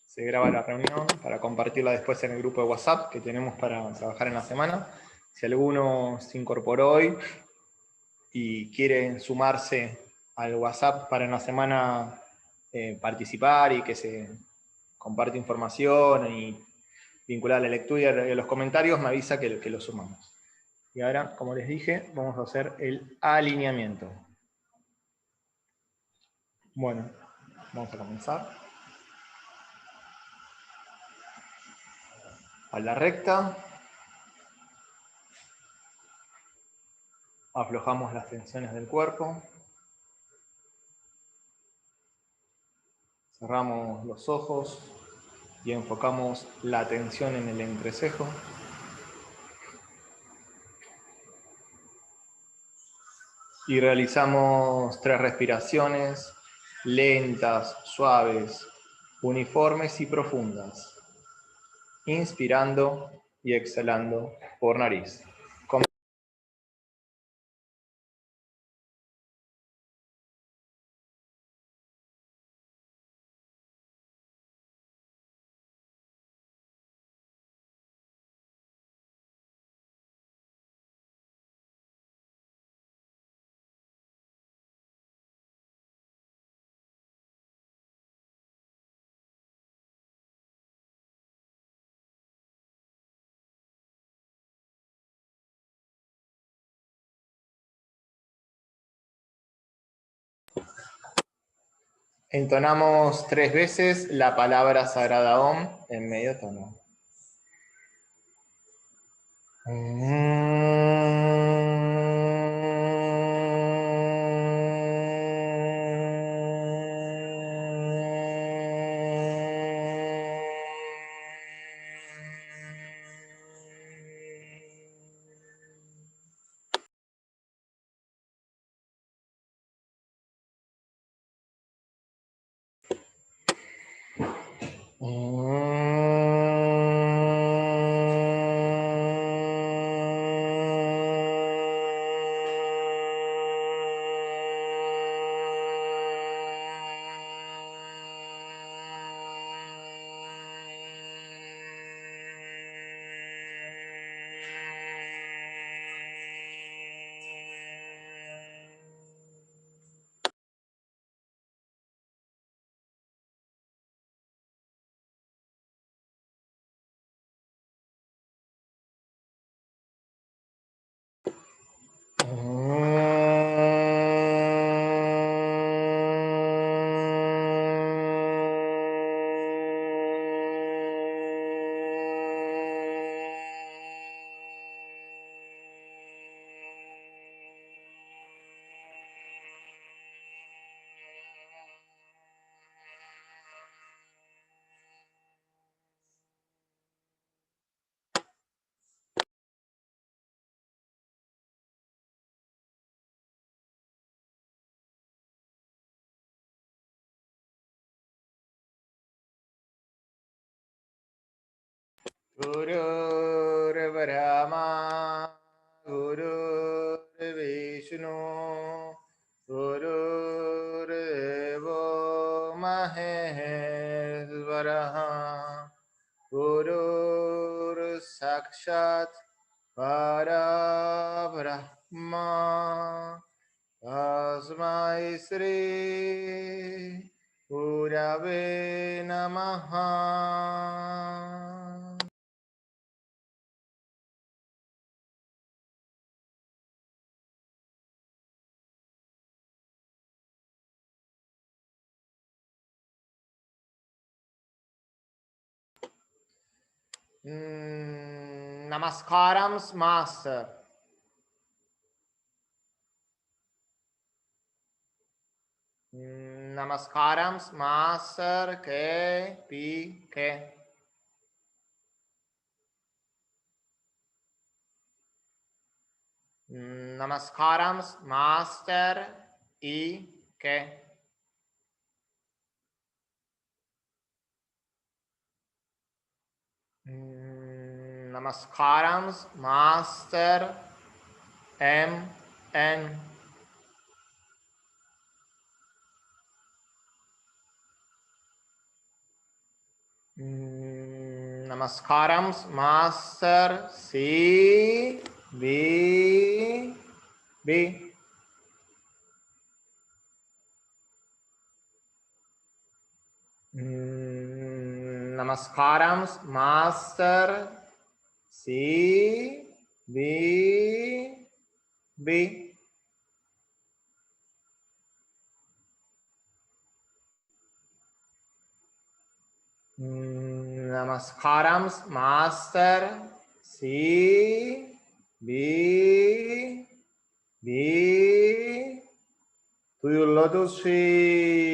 Se graba la reunión para compartirla después en el grupo de WhatsApp que tenemos para trabajar en la semana. Si alguno se incorporó hoy y quiere sumarse al WhatsApp para en la semana participar y que se comparte información y vincular a la lectura y a los comentarios, me avisa que lo sumamos. Y ahora, como les dije, vamos a hacer el alineamiento. Bueno, vamos a comenzar. A la recta. Aflojamos las tensiones del cuerpo. Cerramos los ojos y enfocamos la atención en el entrecejo. Y realizamos 3 respiraciones lentas, suaves, uniformes y profundas. Inspirando y exhalando por nariz. Entonamos 3 veces la palabra sagrada Om en medio tono. Gurur Brahma, Gurur Vishnu, Gurur Devo Maheshwaraha, Gurur Sakshat Parabrahma, Tasmai Sri Gurave Namaha. Namaskaram, Master. Namaskaram, Master, que. Namaskaram, Master, que. Namaskaram, Master, MN. Namaskaram, Master. Sí. B. B. Namaskaram, Master. Sí. B. B. Namaskaram, Master. Sí. B. B. To your lotus feet.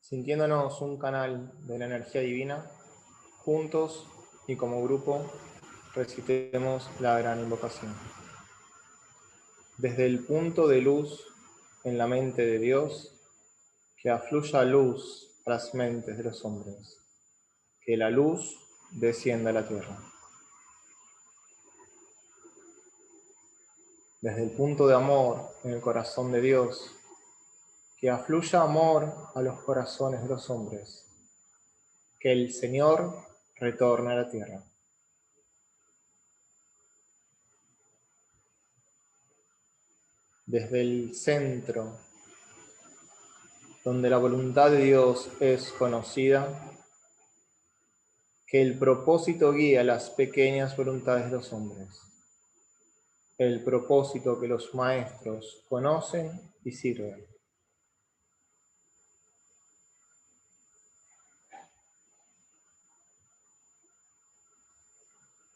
Sintiéndonos un canal de la energía divina, juntos y como grupo recitemos la gran invocación. Desde el punto de luz en la mente de Dios, que afluya luz a las mentes de los hombres, que la luz descienda a la tierra. Desde el punto de amor en el corazón de Dios, que afluya amor a los corazones de los hombres, que el Señor retorne a la tierra. Desde el centro, donde la voluntad de Dios es conocida, que el propósito guíe a las pequeñas voluntades de los hombres, el propósito que los maestros conocen y sirven.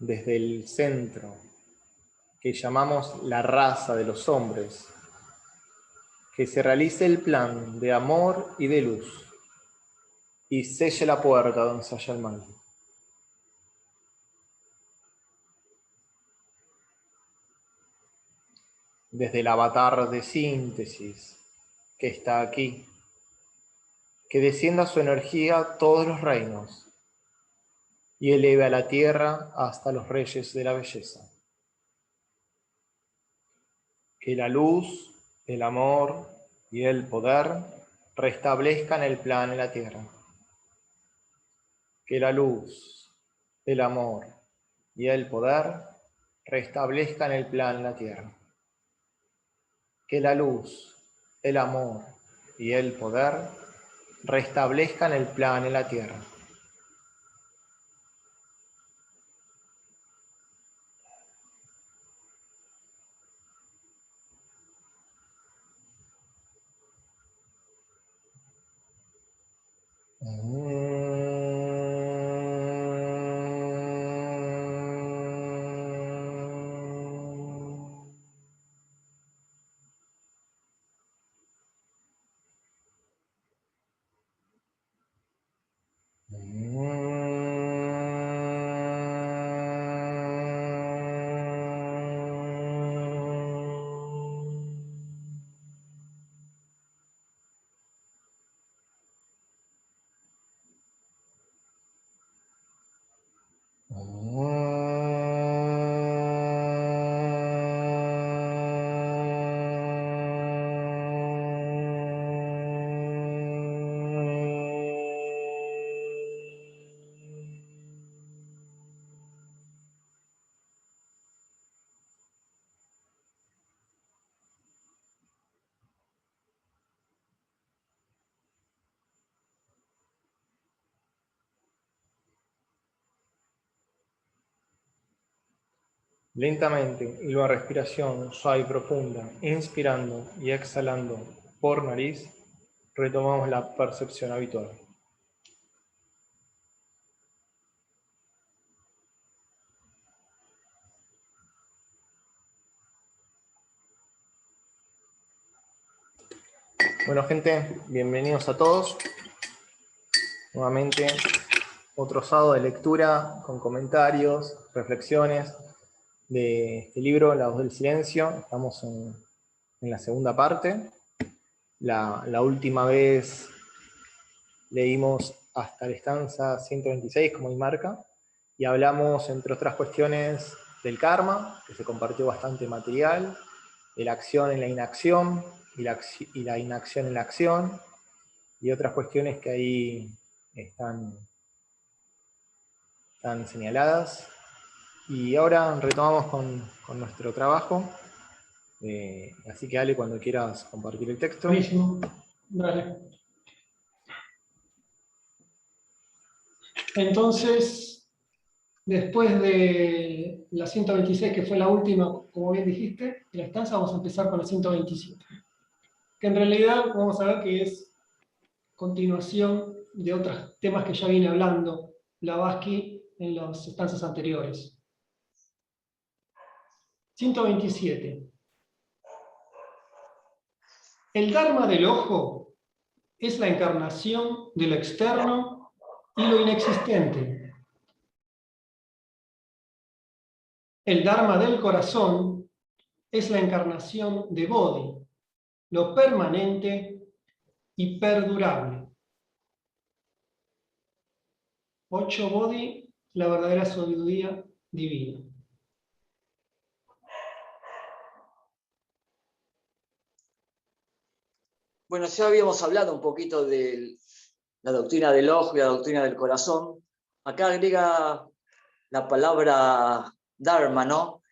Desde el centro, que llamamos la raza de los hombres, que se realice el plan de amor y de luz, y selle la puerta donde se halla el mal. Desde el avatar de síntesis que está aquí, que descienda su energía a todos los reinos y eleve a la tierra hasta los reyes de la belleza. Que la luz, el amor y el poder restablezcan el plan en la tierra. Que la luz, el amor y el poder restablezcan el plan en la tierra. Que la luz, el amor y el poder restablezcan el plan en la tierra. Lentamente, y la respiración suave y profunda, inspirando y exhalando por nariz, retomamos la percepción habitual. Bueno, gente, bienvenidos a todos. Nuevamente, otro sábado de lectura con comentarios, reflexiones de este libro, La voz del silencio. Estamos en la segunda parte. La última vez leímos hasta la estanza 126, como hay marca, y hablamos, entre otras cuestiones, del karma, que se compartió bastante material, de la acción en la inacción, y la inacción en la acción, y otras cuestiones que ahí están señaladas. Y ahora retomamos con nuestro trabajo. Así que Ale, cuando quieras compartir el texto. Buenísimo, dale. Entonces, después de la 126, que fue la última, como bien dijiste, de la estanza, vamos a empezar con la 127. Que en realidad vamos a ver que es continuación de otros temas que ya viene hablando Blavatsky en las estancias anteriores. 127. El Dharma del ojo es la encarnación de lo externo y lo inexistente. El Dharma del corazón es la encarnación de Bodhi, lo permanente y perdurable. 8 Bodhi, la verdadera sabiduría divina. Bueno, ya habíamos hablado un poquito de la doctrina del ojo y la doctrina del corazón. Acá agrega la palabra Dharma, ¿no?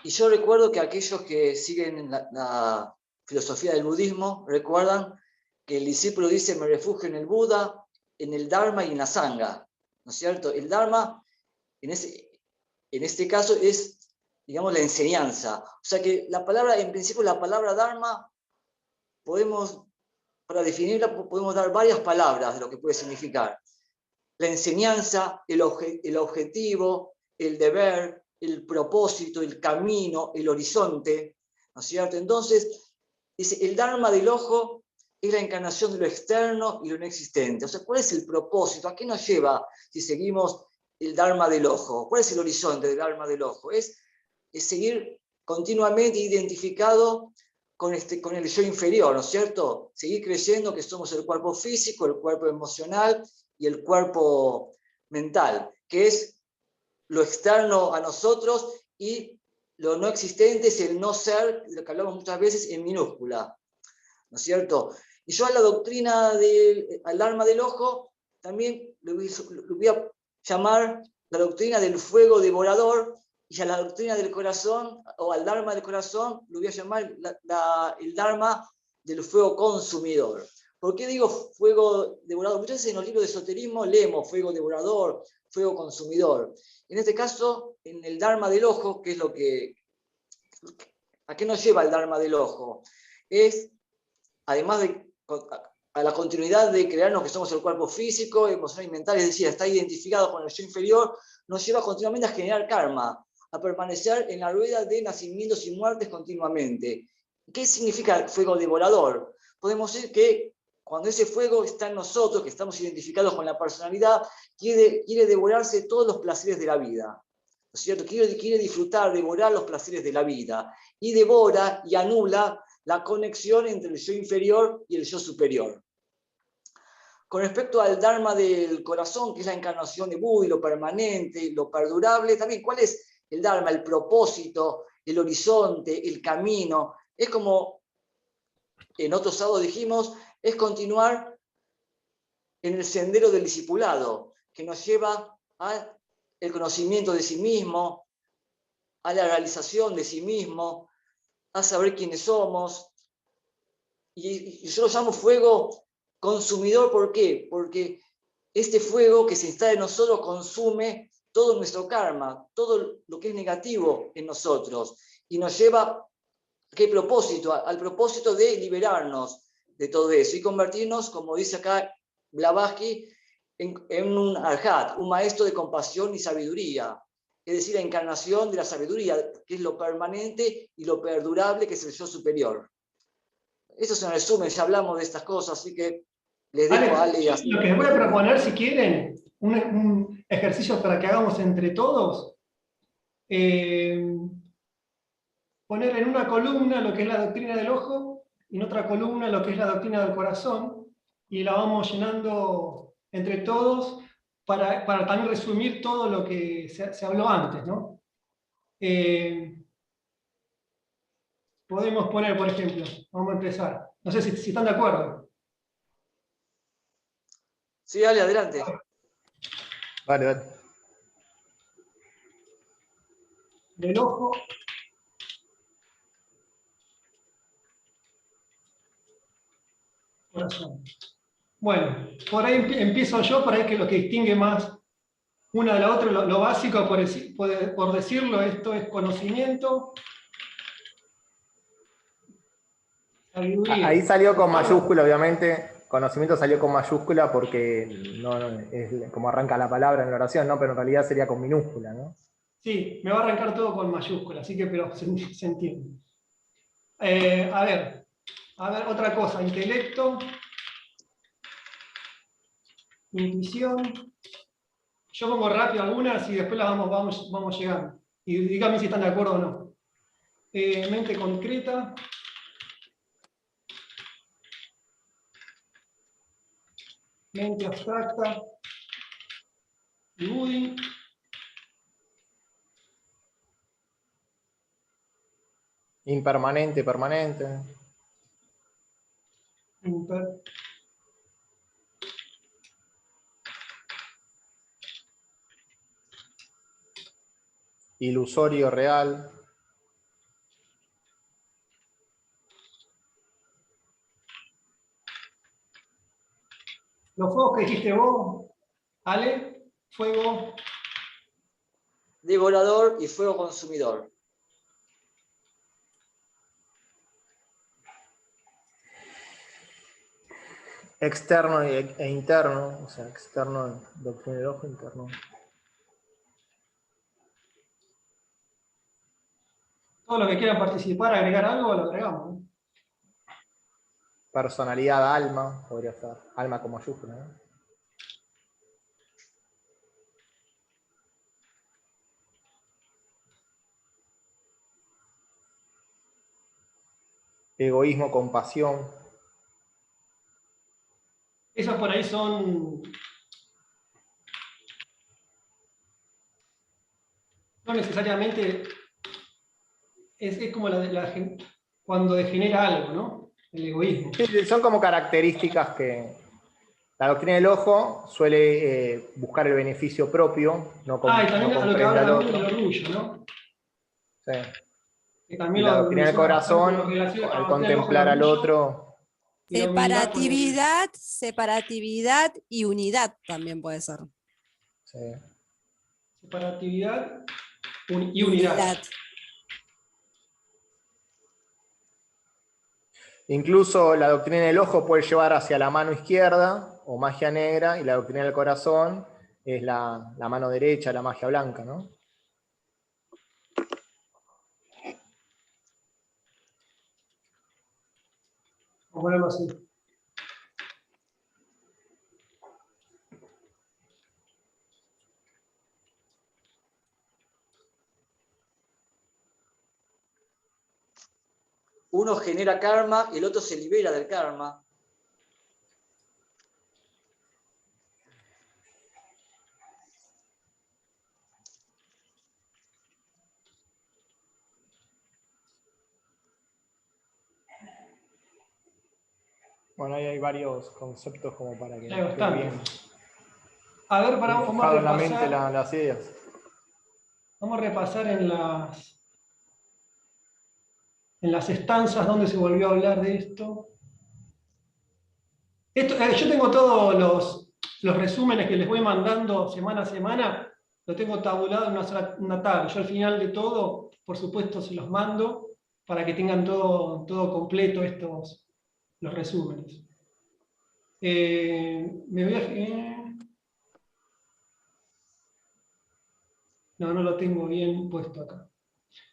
Y yo recuerdo que aquellos que siguen la filosofía del budismo recuerdan que el discípulo dice: me refugio en el Buda, en el Dharma y en la Sangha, ¿no es cierto? El Dharma, en este caso, es, digamos, la enseñanza. O sea que la palabra, en principio, la palabra Dharma, para definirla, podemos dar varias palabras de lo que puede significar. La enseñanza, el objetivo, el deber, el propósito, el camino, el horizonte, ¿no es cierto? Entonces, dice, el Dharma del ojo es la encarnación de lo externo y lo no existente. O sea, ¿cuál es el propósito? ¿A qué nos lleva si seguimos el Dharma del ojo? ¿Cuál es el horizonte del Dharma del ojo? Es seguir continuamente identificado con el yo inferior, ¿no es cierto? Seguir creyendo que somos el cuerpo físico, el cuerpo emocional y el cuerpo mental, que es lo externo a nosotros, y lo no existente es el no ser, de lo que hablamos muchas veces en minúscula, ¿no es cierto? Y yo a la doctrina al Dharma del ojo también lo voy a llamar la doctrina del fuego devorador, y a la doctrina del corazón, o al Dharma del corazón, lo voy a llamar el Dharma del fuego consumidor. ¿Por qué digo fuego devorador? Muchas veces en los libros de esoterismo leemos fuego devorador, fuego consumidor. En este caso, en el Dharma del ojo, que es ¿a qué nos lleva el Dharma del ojo? Es, además de a la continuidad de crearnos que somos el cuerpo físico, emocional y mental, es decir, está identificado con el yo inferior, nos lleva continuamente a generar karma, a permanecer en la rueda de nacimientos y muertes continuamente. ¿Qué significa el fuego devorador? Podemos decir que cuando ese fuego está en nosotros, que estamos identificados con la personalidad, quiere devorarse todos los placeres de la vida, ¿no es cierto? Quiere disfrutar, devorar los placeres de la vida, y devora y anula la conexión entre el yo inferior y el yo superior. Con respecto al Dharma del corazón, que es la encarnación de Buda, lo permanente, lo perdurable, también, ¿cuál es el Dharma? El propósito, el horizonte, el camino. Es como, en otros sábados dijimos, es continuar en el sendero del discipulado, que nos lleva al conocimiento de sí mismo, a la realización de sí mismo, a saber quiénes somos. Y yo lo llamo fuego consumidor. ¿Por qué? Porque este fuego que se instala en nosotros consume todo nuestro karma, todo lo que es negativo en nosotros, y nos lleva ¿a qué propósito? Al propósito de liberarnos de todo eso y convertirnos, como dice acá Blavatsky, en un arhat, un maestro de compasión y sabiduría, es decir, la encarnación de la sabiduría, que es lo permanente y lo perdurable, que es el yo superior. Eso es un resumen, ya hablamos de estas cosas, así que les dejo a Ale y a... Lo que les voy a proponer, si quieren, un ejercicio para que hagamos entre todos, poner en una columna lo que es la doctrina del ojo, y en otra columna lo que es la doctrina del corazón, y la vamos llenando entre todos para también resumir todo lo que se habló antes, ¿no? Podemos poner, por ejemplo, vamos a empezar. No sé si están de acuerdo. Sí, Ale, adelante. Dale, dale. Del ojo. Corazón. Bueno, por ahí empiezo yo, por ahí que lo que distingue más una de la otra, lo básico, por decirlo, esto es conocimiento, sabiduría. Ahí salió con mayúscula, obviamente. Conocimiento salió con mayúscula porque no es como arranca la palabra en la oración, ¿no? Pero en realidad sería con minúscula, ¿no? Sí, me va a arrancar todo con mayúscula, así que pero se entiende. A ver, A ver, otra cosa, intelecto, intuición. Yo pongo rápido algunas y después las vamos llegando. Y díganme si están de acuerdo o no. Mente concreta. Mente abstracta. Y Woody. Impermanente, permanente. Ilusorio, real. Los fuegos que dijiste vos, Ale, fuego. Devorador y fuego consumidor. Externo e interno, o sea, externo, doctrina del ojo, interno. Todos los que quieran participar, agregar algo, lo agregamos, ¿no? Personalidad, alma, podría ser. Alma con mayúscula, ¿no? Egoísmo, compasión. Esos por ahí son... No necesariamente... Es como cuando degenera algo, ¿no? El egoísmo. Sí, son como características que la doctrina del ojo suele buscar el beneficio propio, no, Y también no a lo que comprende habla al también otro. del orgullo, ¿no? Sí. Que Y también la lo doctrina del menciona bastante, lo corazón, relaciona con al la doctrina del ojo, el contemplar al orgullo otro. y la humildad con Separatividad y unidad también puede ser. Sí. separatividad y unidad. Incluso la doctrina del ojo puede llevar hacia la mano izquierda o magia negra, y la doctrina del corazón es la mano derecha, la magia blanca, ¿no? Vamos a ponerlo así. Uno genera karma y el otro se libera del karma. Bueno, ahí hay varios conceptos como para que Hay bastante. quede bien, A ver, bien vamos a fijado en la mente repasar. las ideas. Vamos a repasar en las estancias donde se volvió a hablar de esto. Yo tengo todos los resúmenes que les voy mandando semana a semana, lo tengo tabulado en una tabla. Yo al final de todo, por supuesto, se los mando para que tengan todo completo los resúmenes. Me voy a... No lo tengo bien puesto acá.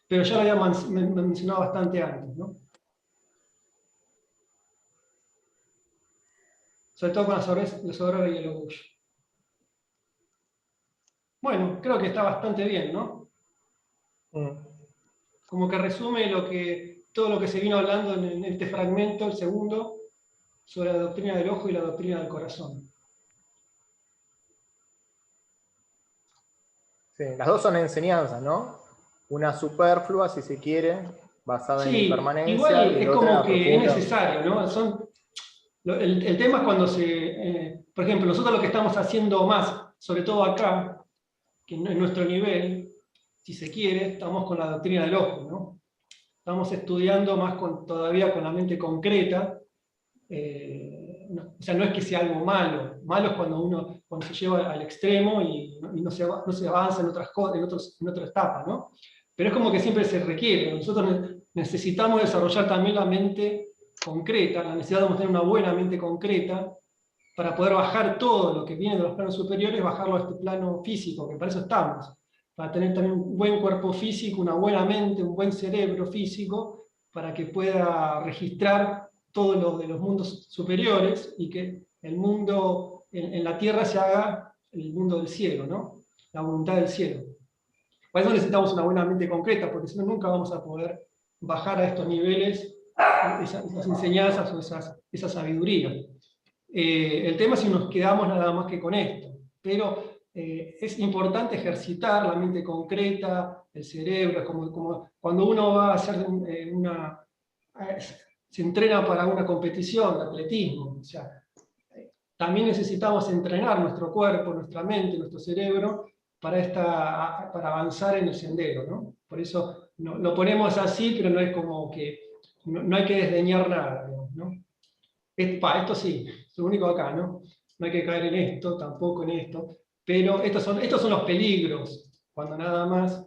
Pero ya lo había mencionado bastante antes, ¿no? Sobre todo con la soberbia y el orgullo. Bueno, creo que está bastante bien, ¿no? Como que resume todo lo que se vino hablando en este fragmento, el segundo, sobre la doctrina del ojo y la doctrina del corazón. Sí, las dos son enseñanzas, ¿no? Una superflua, si se quiere, basada en Sí, impermanencia, igual y es la otra como que es profunda. necesario, ¿no? El tema es cuando por ejemplo, nosotros lo que estamos haciendo más, sobre todo acá, que en nuestro nivel, si se quiere, estamos con la doctrina del ojo, ¿no? Estamos estudiando más todavía con la mente concreta. O sea, no es que sea algo malo. Malo es cuando se lleva al extremo y no se avanza en otras cosas, en otra etapa, ¿no? Pero es como que siempre se requiere. Nosotros necesitamos desarrollar también la mente concreta, la necesidad de tener una buena mente concreta para poder bajar todo lo que viene de los planos superiores, bajarlo a este plano físico, que para eso estamos. Para tener también un buen cuerpo físico, una buena mente, un buen cerebro físico, para que pueda registrar todos los de los mundos superiores y que el mundo en la tierra se haga el mundo del cielo, ¿no? La voluntad del cielo. Por eso necesitamos una buena mente concreta, porque si no nunca vamos a poder bajar a estos niveles esas enseñanzas o esa sabiduría. El tema es si nos quedamos nada más que con esto, pero es importante ejercitar la mente concreta, el cerebro, es como cuando uno va a hacer se entrena para una competición de atletismo, o sea, también necesitamos entrenar nuestro cuerpo, nuestra mente, nuestro cerebro para avanzar en el sendero, ¿no? Por eso lo ponemos así, pero no es como que no hay que desdeñar nada, ¿no? Esto sí, es lo único acá, ¿no? No hay que caer en esto, tampoco en esto, pero estos son los peligros, cuando nada más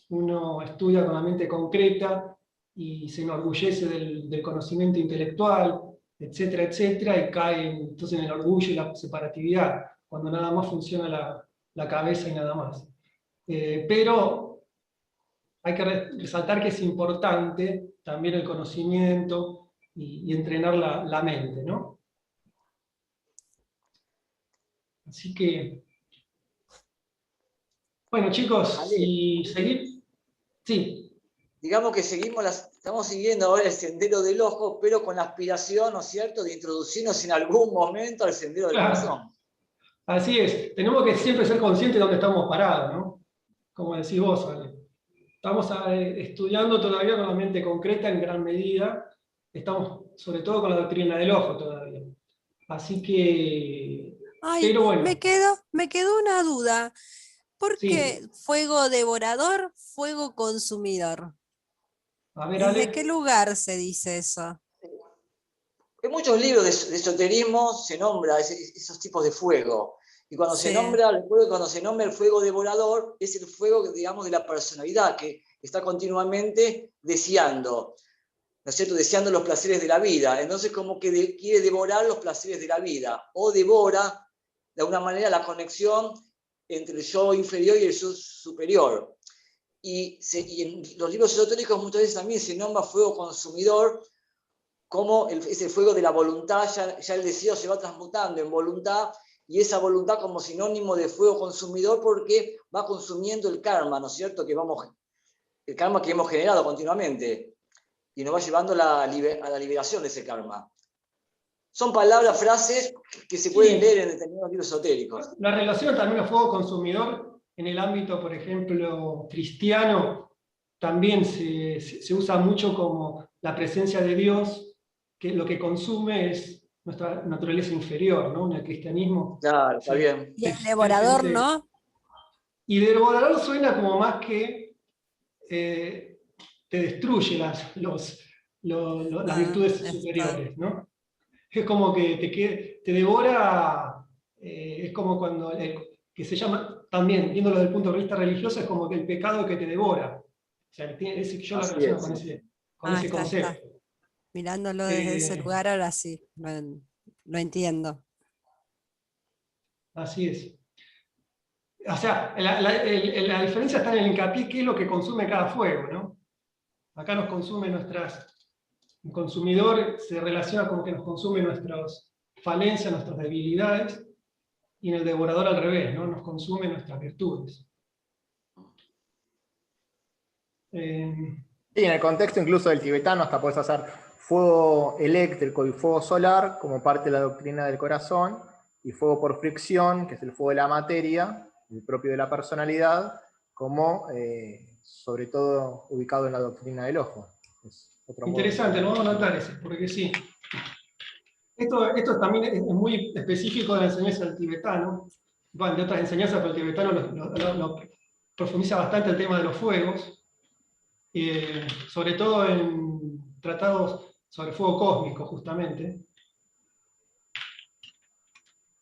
uno estudia con la mente concreta y se enorgullece del conocimiento intelectual, etcétera, etcétera, y cae entonces en el orgullo y la separatividad, cuando nada más funciona la cabeza y nada más. Pero hay que resaltar que es importante también el conocimiento y entrenar la mente, ¿no? Así que, bueno chicos, Ale, y seguir, sí. digamos que estamos siguiendo ahora el sendero del ojo, pero con la aspiración, ¿no es cierto?, de introducirnos en algún momento al sendero del corazón. Así es, tenemos que siempre ser conscientes de dónde estamos parados, ¿no? Como decís vos, Ale. Estamos estudiando todavía con la mente concreta en gran medida, estamos sobre todo con la doctrina del ojo todavía. Así que, Ay, pero bueno, me quedó una duda. ¿Por sí. qué fuego devorador, fuego consumidor? A ver, ¿Desde qué Ale. lugar se dice eso? En muchos libros de esoterismo se nombra esos tipos de fuego. Y cuando se Sí. nombra el fuego, cuando se nombra el fuego devorador, es el fuego, digamos, de la personalidad, que está continuamente deseando, ¿no es cierto?, deseando los placeres de la vida. Entonces, como que quiere devorar los placeres de la vida, o devora, de alguna manera, la conexión entre el yo inferior y el yo superior. Y en los libros esotéricos muchas veces también se nombra fuego consumidor, como ese fuego de la voluntad, ya el deseo se va transmutando en voluntad, y esa voluntad como sinónimo de fuego consumidor, porque va consumiendo el karma, ¿no es cierto?, el karma que hemos generado continuamente, y nos va llevando a la liberación de ese karma. Son palabras, frases que se pueden leer en determinados libros esotéricos. La relación también al fuego consumidor en el ámbito, por ejemplo, cristiano, también se usa mucho como la presencia de Dios, que lo que consume es nuestra naturaleza inferior, ¿no? En el cristianismo. Claro, está bien. Y el devorador, ¿no? Y devorador suena como más que te destruye las virtudes superiores, ¿no? Es como que te devora, es como cuando, que se llama, también, viéndolo desde el punto de vista religioso, es como que el pecado que te devora. O sea, yo lo Así relaciono es. con ese Está. concepto. Mirándolo desde ese lugar, ahora sí, lo entiendo. Así es. O sea, la diferencia está en el hincapié, qué es lo que consume cada fuego, ¿no? Acá nos consume el consumidor se relaciona con que nos consume nuestras falencias, nuestras debilidades, y en el devorador al revés, ¿no? Nos consume nuestras virtudes. Y en el contexto incluso del tibetano hasta puedes hacer fuego eléctrico y fuego solar como parte de la doctrina del corazón, y fuego por fricción, que es el fuego de la materia, el propio de la personalidad, como sobre todo ubicado en la doctrina del ojo. Interesante, lo vamos a anotar ese, porque sí. Esto también es muy específico de la enseñanza del tibetano. Bueno, de otras enseñanzas, pero el tibetano lo profundiza bastante el tema de los fuegos, sobre todo en tratados sobre fuego cósmico, justamente.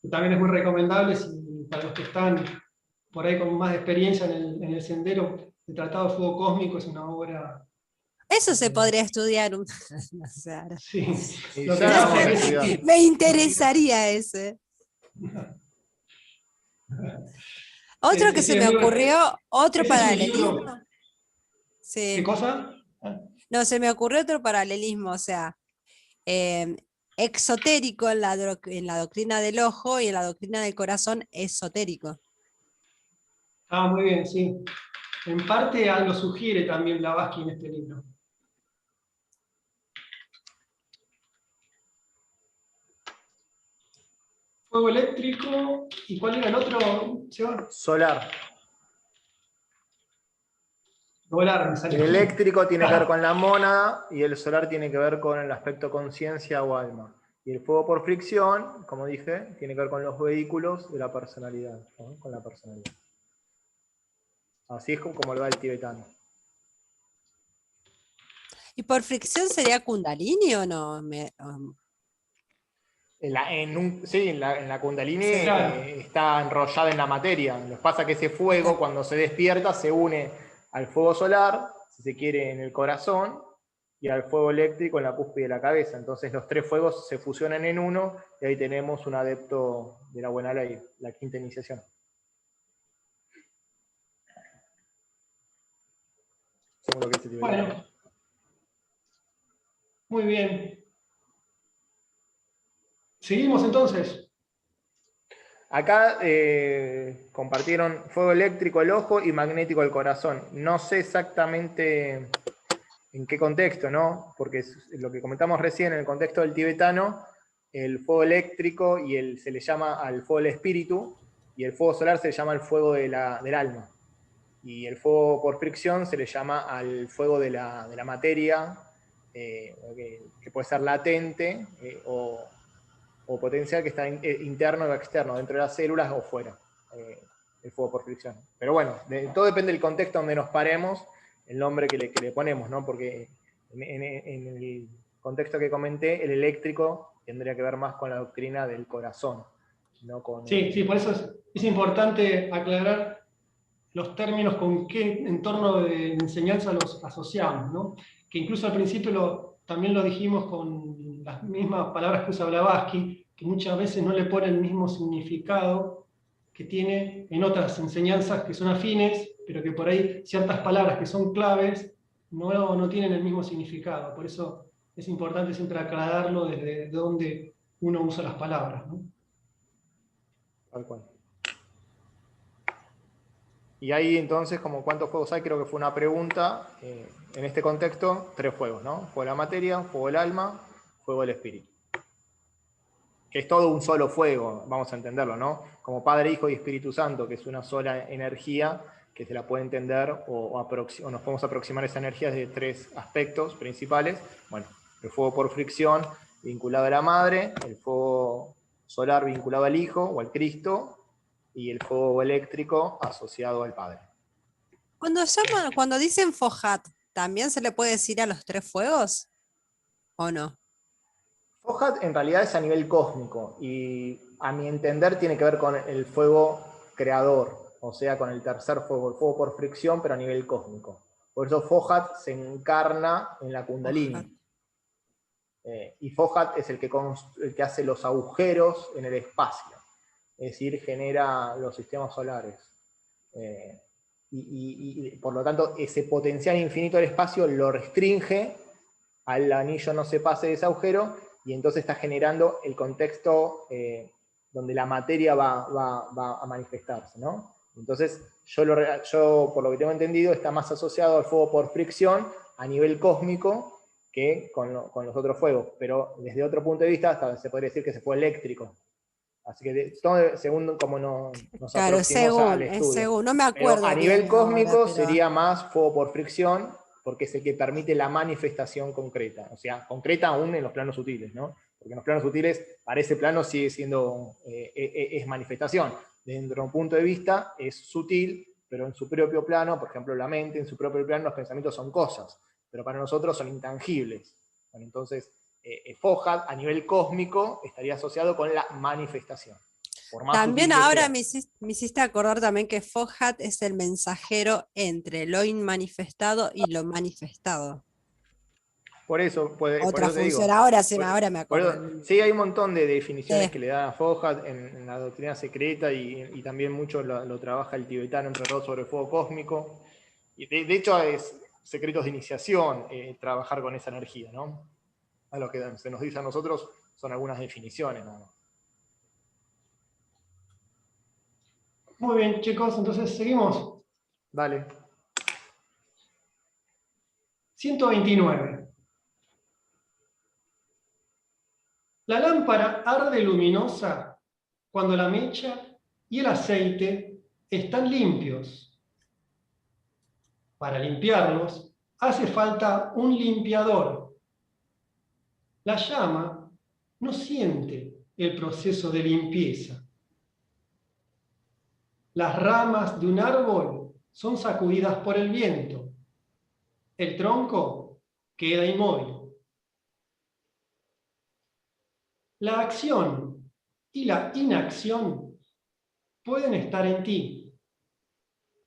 Y también es muy recomendable para los que están por ahí con más experiencia en el sendero. El Tratado de Fuego Cósmico es una obra. Eso se podría estudiar. O sea, Sí, Y lo que ya hablamos vamos a recién. estudiar. me interesaría ese. Otro que se me ocurrió, otro ese es un paralelismo. libro. Sí. ¿Qué cosa? No, se me ocurrió otro paralelismo, o sea, exotérico en en la doctrina del ojo y en la doctrina del corazón esotérico. Ah, muy bien, sí. En parte algo sugiere también Blavatsky en este libro. Fuego eléctrico, ¿y cuál era el otro, Seba? Solar. Volar, me El salió. eléctrico tiene que ver con la mónada y el solar tiene que ver con el aspecto conciencia o alma. Y el fuego por fricción, como dije, tiene que ver con los vehículos de la personalidad, ¿no? Con la personalidad. Así es como lo da el tibetano. ¿Y por fricción sería Kundalini o no? Sí, en la Kundalini Sí. Claro. está enrollada en la materia. Lo que pasa es que ese fuego, cuando se despierta, se une al fuego solar, si se quiere, en el corazón, y al fuego eléctrico en la cúspide de la cabeza. Entonces los tres fuegos se fusionan en uno, y ahí tenemos un adepto de la buena ley, la quinta iniciación. Según lo que dice Tibetano. Bueno, muy bien. Seguimos entonces. Acá compartieron fuego eléctrico el ojo y magnético el corazón. No sé exactamente en qué contexto, ¿no? Porque lo que comentamos recién, en el contexto del tibetano, el fuego eléctrico se le llama al fuego del espíritu, y el fuego solar se le llama el fuego del alma. Y el fuego por fricción se le llama al fuego de la materia, que puede ser latente o potencial, que está interno o externo, dentro de las células o fuera, el fuego por fricción. Pero bueno, todo depende del contexto donde nos paremos, el nombre que le ponemos, ¿no? Porque en el contexto que comenté, el eléctrico tendría que ver más con la doctrina del corazón, no con... Sí, por eso es importante aclarar los términos con qué entorno de enseñanza los asociamos, ¿no? Que incluso al principio también lo dijimos con las mismas palabras que usa Blavatsky, que muchas veces no le pone el mismo significado que tiene en otras enseñanzas que son afines, pero que por ahí ciertas palabras que son claves no tienen el mismo significado. Por eso es importante siempre aclararlo desde donde uno usa las palabras, ¿no? Tal cual. Y ahí entonces, como cuántos fuegos hay, creo que fue una pregunta. En este contexto, 3 fuegos, ¿no? Fuego de la materia, fuego del alma, fuego del espíritu. Que es todo un solo fuego, vamos a entenderlo, ¿no? Como Padre, Hijo y Espíritu Santo, que es una sola energía que se la puede entender o nos podemos aproximar a esa energía de 3 aspectos principales. Bueno, el fuego por fricción vinculado a la madre, el fuego solar vinculado al Hijo o al Cristo, y el fuego eléctrico asociado al Padre. Cuando dicen Fohat, ¿también se le puede decir a los 3 fuegos? ¿O no? Fohat en realidad es a nivel cósmico, y a mi entender tiene que ver con el fuego creador, o sea, con el tercer fuego, el fuego por fricción, pero a nivel cósmico. Por eso Fohat se encarna en la Kundalini. Y Fohat es el que hace los agujeros en el espacio, es decir, genera los sistemas solares. Y por lo tanto, ese potencial infinito del espacio lo restringe al anillo, no se pase de ese agujero, y entonces está generando el contexto donde la materia va a manifestarse, ¿no? Entonces, yo, por lo que tengo entendido, está más asociado al fuego por fricción a nivel cósmico que con los otros fuegos, pero desde otro punto de vista hasta se podría decir que se fue eléctrico. Así que todo según como nos Claro, aproximamos al estudio. según, no me Pero acuerdo a nivel bien ahora, cósmico pero sería más fuego por fricción, porque es el que permite la manifestación concreta. O sea, concreta aún en los planos sutiles, ¿no? Porque en los planos sutiles, para ese plano sigue siendo, es manifestación. Desde un punto de vista es sutil, pero en su propio plano, por ejemplo, la mente, en su propio plano, los pensamientos son cosas, pero para nosotros son intangibles. Bueno, entonces, Fohat a nivel cósmico estaría asociado con la manifestación. Por más también sutil que ahora sea. me hiciste acordar también que Fohat es el mensajero entre lo inmanifestado y lo manifestado. Por eso Otra te función, digo. ahora me acordé. Sí, hay un montón de definiciones Sí. que le da a Fohat en la doctrina secreta, y también mucho lo trabaja el tibetano entre todos sobre el fuego cósmico. Y de hecho es secretos de iniciación trabajar con esa energía, ¿no? a lo que se nos dice a nosotros son algunas definiciones, ¿no? Muy bien, chicos, entonces seguimos. Dale. 129. La lámpara arde luminosa cuando la mecha y el aceite están limpios. Para limpiarlos hace falta un limpiador. La llama no siente el proceso de limpieza. Las ramas de un árbol son sacudidas por el viento. El tronco queda inmóvil. La acción y la inacción pueden estar en ti.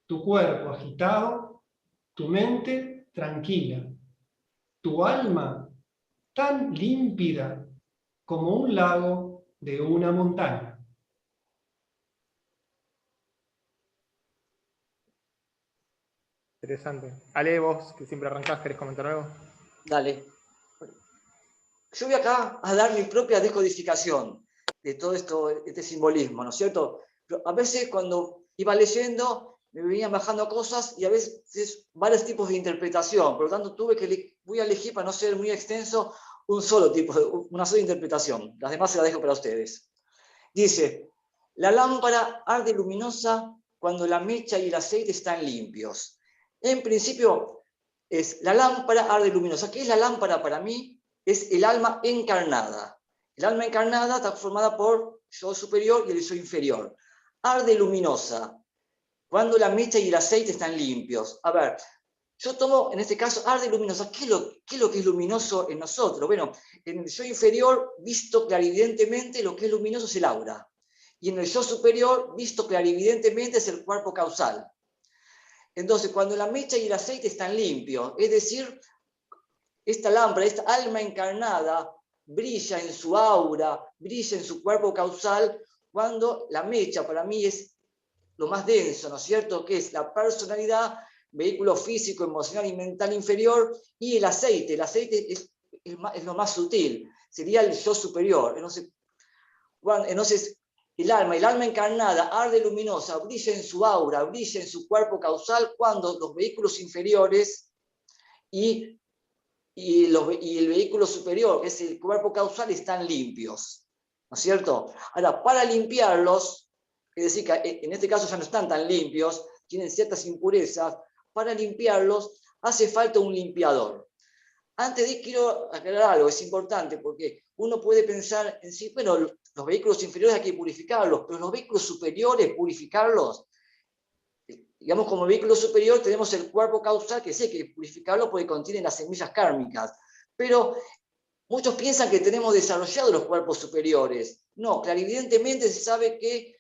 Tu cuerpo agitado, tu mente tranquila, tu alma tan límpida como un lago de una montaña. Interesante. Ale, vos, que siempre arrancás, ¿querés comentar algo? Dale. Yo voy acá a dar mi propia decodificación de todo esto, este simbolismo, ¿no es cierto? Pero a veces cuando iba leyendo me venían bajando cosas y a veces varios tipos de interpretación. Por lo tanto, voy a elegir, para no ser muy extenso, una sola interpretación. Las demás se las dejo para ustedes. Dice, la lámpara arde luminosa cuando la mecha y el aceite están limpios. En principio, es la lámpara arde luminosa. ¿Qué es la lámpara para mí? Es el alma encarnada. El alma encarnada está formada por yo superior y el yo inferior. Arde luminosa cuando la mecha y el aceite están limpios. A ver, yo tomo, en este caso, arde luminosa. ¿Qué es lo que es luminoso en nosotros? Bueno, en el yo inferior, visto clarividentemente, lo que es luminoso es el aura. Y en el yo superior, visto clarividentemente, es el cuerpo causal. Entonces, cuando la mecha y el aceite están limpios, es decir, esta lámpara, esta alma encarnada, brilla en su aura, brilla en su cuerpo causal, cuando la mecha para mí es lo más denso, ¿no es cierto? Que es la personalidad, vehículo físico, emocional y mental inferior, y el aceite. El aceite es lo más sutil, sería el yo superior. Entonces, el alma encarnada, arde luminosa, brilla en su aura, brilla en su cuerpo causal, cuando los vehículos inferiores y el vehículo superior, que es el cuerpo causal, están limpios, ¿no es cierto? Ahora, para limpiarlos, es decir, que en este caso ya no están tan limpios, tienen ciertas impurezas, para limpiarlos hace falta un limpiador. Antes de quiero aclarar algo, es importante, porque uno puede pensar en sí, bueno, los vehículos inferiores hay que purificarlos, pero los vehículos superiores, purificarlos, digamos, como vehículo superior tenemos el cuerpo causal, que sé que purificarlo porque contiene las semillas kármicas, pero muchos piensan que tenemos desarrollados los cuerpos superiores. No, clarividentemente se sabe que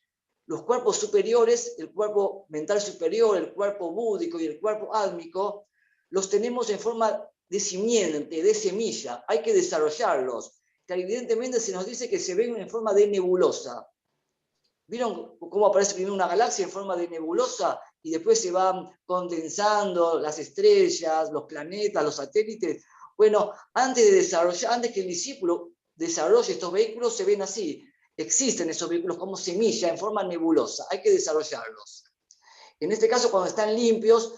los cuerpos superiores, el cuerpo mental superior, el cuerpo búdico y el cuerpo álmico, los tenemos en forma de simiente, de semilla, hay que desarrollarlos. Clarividentemente se nos dice que se ven en forma de nebulosa. ¿Vieron cómo aparece primero una galaxia en forma de nebulosa y después se van condensando las estrellas, los planetas, los satélites? Bueno, antes que el discípulo desarrolle estos vehículos, se ven así. Existen esos vehículos como semilla en forma nebulosa, hay que desarrollarlos. En este caso, cuando están limpios,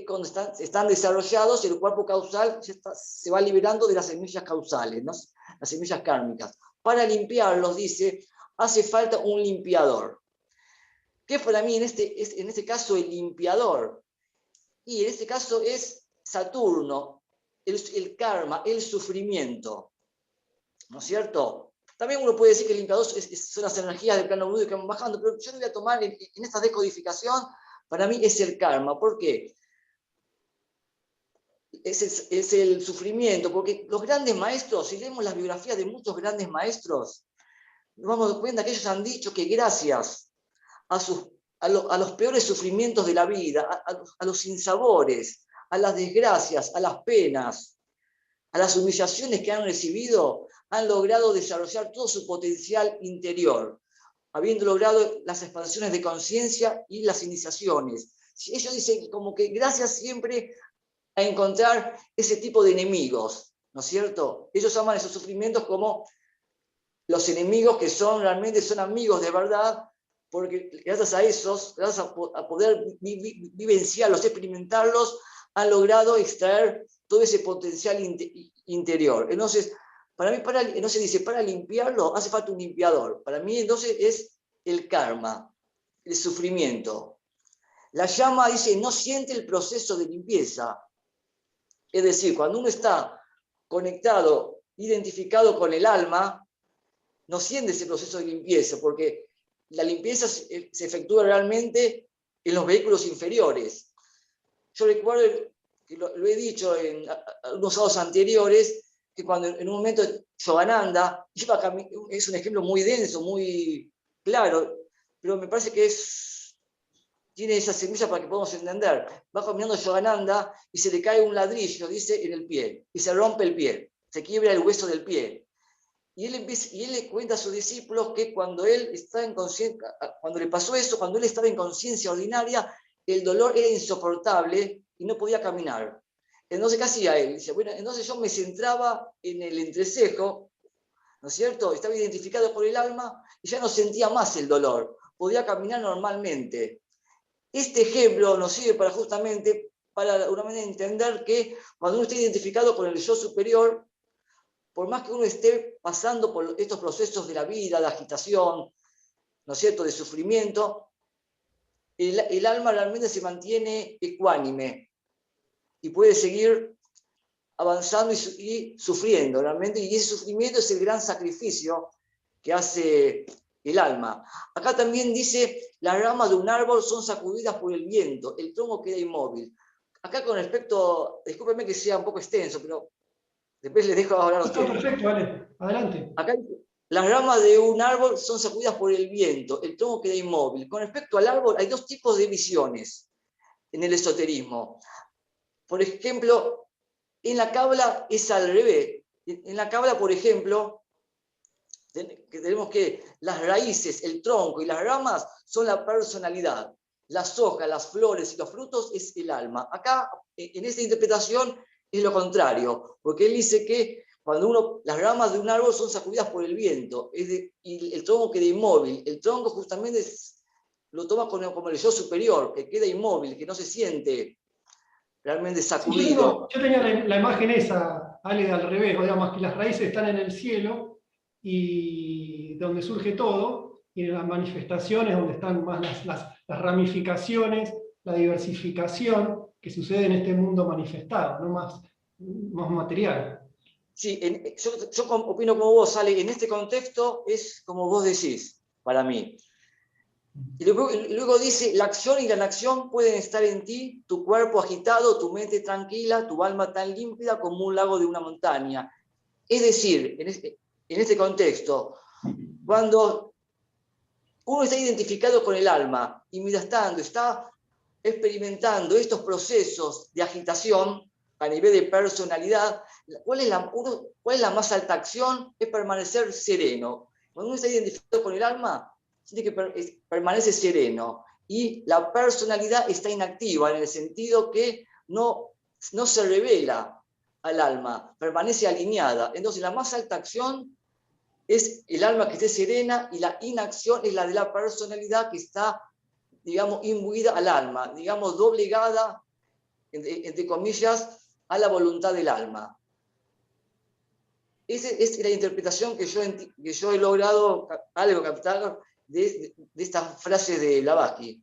cuando están desarrollados, el cuerpo causal se va liberando de las semillas causales, ¿no? Las semillas kármicas. Para limpiarlos, dice, hace falta un limpiador. ¿Qué para mí en este caso el limpiador? Y en este caso es Saturno, el karma, el sufrimiento. ¿No es cierto? También uno puede decir que el limpiador son las energías del plano búdico que van bajando, pero yo lo voy a tomar en esta decodificación, para mí es el karma. ¿Por qué? Es el sufrimiento, porque los grandes maestros, si leemos las biografías de muchos grandes maestros, nos vamos a dar cuenta que ellos han dicho que gracias a los peores sufrimientos de la vida, a los sinsabores, a las desgracias, a las penas, a las humillaciones que han recibido, han logrado desarrollar todo su potencial interior, habiendo logrado las expansiones de conciencia y las iniciaciones. Ellos dicen como que gracias siempre a encontrar ese tipo de enemigos, ¿no es cierto? Ellos llaman esos sufrimientos como los enemigos que realmente son amigos de verdad, porque gracias a esos, gracias a poder vivenciarlos, experimentarlos, han logrado extraer todo ese potencial interior. Entonces, para mí, entonces dice, para limpiarlo hace falta un limpiador. Para mí, entonces, es el karma, el sufrimiento. La llama, dice, no siente el proceso de limpieza. Es decir, cuando uno está conectado, identificado con el alma, no siente ese proceso de limpieza, porque la limpieza se efectúa realmente en los vehículos inferiores. Yo recuerdo, que lo he dicho en unos sábados anteriores, que cuando en un momento Yogananda es un ejemplo muy denso, muy claro, pero me parece que tiene esa semilla para que podamos entender. Va caminando Yogananda y se le cae un ladrillo, dice, en el pie, y se rompe el pie, se quiebra el hueso del pie. Y él le cuenta a sus discípulos que cuando él le pasó eso, cuando él estaba en conciencia ordinaria, el dolor era insoportable y no podía caminar. Entonces, ¿qué hacía él? Dice, bueno, entonces yo me centraba en el entrecejo, ¿no es cierto? Estaba identificado por el alma y ya no sentía más el dolor, podía caminar normalmente. Este ejemplo nos sirve justamente para una manera de entender que cuando uno está identificado con el yo superior, por más que uno esté pasando por estos procesos de la vida, de agitación, ¿no es cierto?, de sufrimiento, el alma realmente se mantiene ecuánime y puede seguir avanzando y sufriendo realmente, y ese sufrimiento es el gran sacrificio que hace el alma. Acá también dice, las ramas de un árbol son sacudidas por el viento, el tronco queda inmóvil. Acá con respecto, discúlpenme que sea un poco extenso, pero después les dejo hablar a ustedes. Perfecto, vale, adelante. Acá las ramas de un árbol son sacudidas por el viento, el tronco queda inmóvil. Con respecto al árbol, hay dos tipos de visiones en el esoterismo. Por ejemplo, en la Cábala es al revés. En la Cábala, por ejemplo, que tenemos que las raíces, el tronco y las ramas son la personalidad. Las hojas, las flores y los frutos es el alma. Acá, en esta interpretación, es lo contrario, porque él dice que cuando las ramas de un árbol son sacudidas por el viento, y el tronco queda inmóvil. El tronco justamente lo toma como el yo superior, que queda inmóvil, que no se siente realmente sacudido. Yo tenía la imagen esa, Ale, al revés, digamos que las raíces están en el cielo y donde surge todo, y en las manifestaciones donde están más las ramificaciones, la diversificación que sucede en este mundo manifestado, ¿no? más material. Sí, yo opino como vos, Ale, en este contexto es como vos decís, para mí. Y luego dice, la acción y la inacción pueden estar en ti, tu cuerpo agitado, tu mente tranquila, tu alma tan límpida como un lago de una montaña. Es decir, en este contexto, cuando uno está identificado con el alma y mientras tanto está experimentando estos procesos de agitación a nivel de personalidad, ¿cuál es la más alta acción? Es permanecer sereno. Cuando uno está identificado con el alma, tiene que permanece sereno. Y la personalidad está inactiva en el sentido que no se revela al alma, permanece alineada. Entonces la más alta acción es el alma que esté serena y la inacción es la de la personalidad que está, digamos, imbuida al alma, digamos, doblegada, entre comillas, a la voluntad del alma. Esa es la interpretación que yo he logrado algo captar de estas frases de Blavatsky.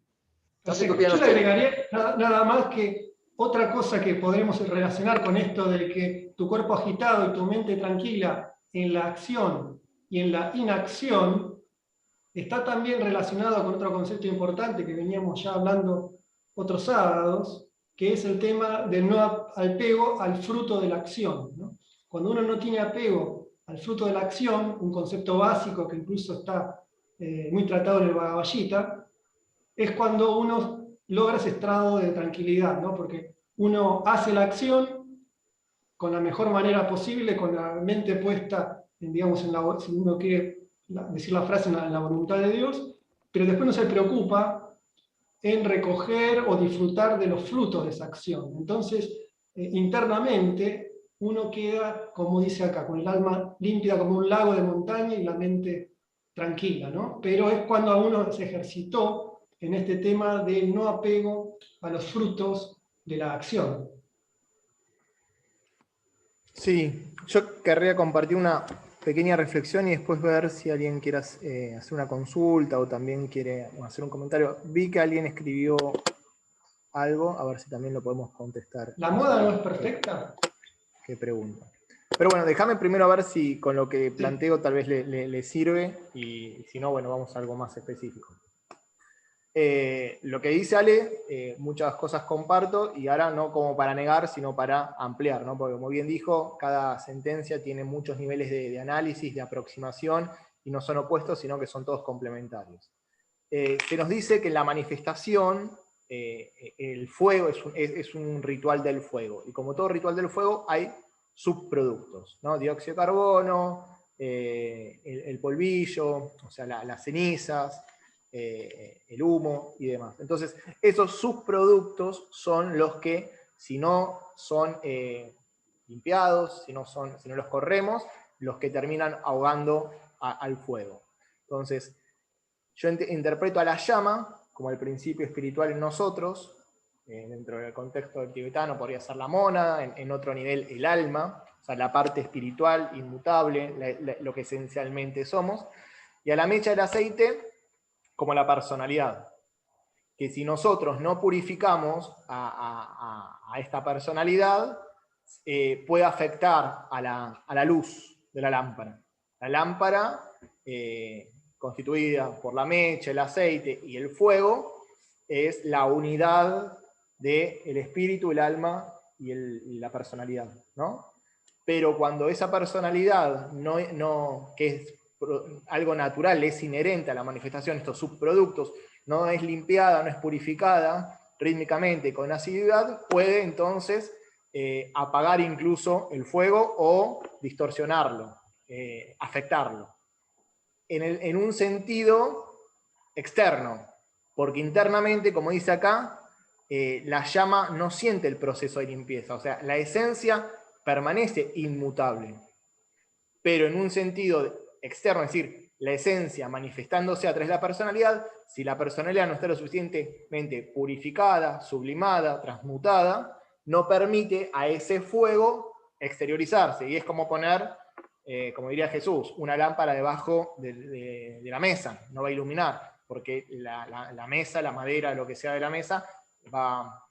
No sé qué opinan ustedes. Yo le ustedes. agregaría nada más que otra cosa que podremos relacionar con esto de que tu cuerpo agitado y tu mente tranquila en la acción y en la inacción está también relacionado con otro concepto importante que veníamos ya hablando otros sábados, que es el tema del no apego al fruto de la acción, ¿no? Cuando uno no tiene apego al fruto de la acción, un concepto básico que incluso está muy tratado en el Bhagavad Gita, es cuando uno logra ese estado de tranquilidad, ¿no? Porque uno hace la acción con la mejor manera posible, con la mente puesta, digamos, si uno quiere decir la frase, en la voluntad de Dios, pero después no se preocupa en recoger o disfrutar de los frutos de esa acción. Entonces, internamente, uno queda, como dice acá, con el alma límpida como un lago de montaña y la mente tranquila, ¿no? Pero es cuando a uno se ejercitó en este tema de no apego a los frutos de la acción. Sí, yo querría compartir una pequeña reflexión y después ver si alguien quiere hacer una consulta o también quiere hacer un comentario. Vi que alguien escribió algo, a ver si también lo podemos contestar. ¿La moda no es perfecta? ¿Qué pregunta? Pero bueno, déjame primero a ver si con lo que planteo tal vez le sirve y si no, bueno, vamos a algo más específico. Lo que dice Ale, muchas cosas comparto y ahora no como para negar, sino para ampliar, ¿no? Porque como bien dijo, cada sentencia tiene muchos niveles de análisis, de aproximación y no son opuestos, sino que son todos complementarios. Se nos dice que en la manifestación el fuego es un ritual del fuego y como todo ritual del fuego hay subproductos, ¿no? Dióxido de carbono, el polvillo, o sea, las cenizas, el humo y demás. Entonces, esos subproductos son los que, si no son limpiados, si no los corremos, los que terminan ahogando al fuego. Entonces, yo interpreto a la llama como el principio espiritual en nosotros, dentro del contexto del tibetano podría ser la mónada, en otro nivel el alma, o sea, la parte espiritual, inmutable, lo que esencialmente somos, y a la mecha del aceite como la personalidad, que si nosotros no purificamos a esta personalidad, puede afectar a la luz de la lámpara. La lámpara, constituida por la mecha, el aceite y el fuego, es la unidad del espíritu, el alma y la personalidad, ¿no? Pero cuando esa personalidad, que es algo natural, es inherente a la manifestación, estos subproductos, no es limpiada, no es purificada rítmicamente con asiduidad, puede entonces apagar incluso el fuego o distorsionarlo, afectarlo. En un sentido externo, porque internamente, como dice acá, la llama no siente el proceso de limpieza, o sea, la esencia permanece inmutable, pero en un sentido externo, es decir, la esencia manifestándose a través de la personalidad, si la personalidad no está lo suficientemente purificada, sublimada, transmutada, no permite a ese fuego exteriorizarse, y es como poner, como diría Jesús, una lámpara debajo de la mesa, no va a iluminar, porque la mesa, la madera, lo que sea de la mesa, va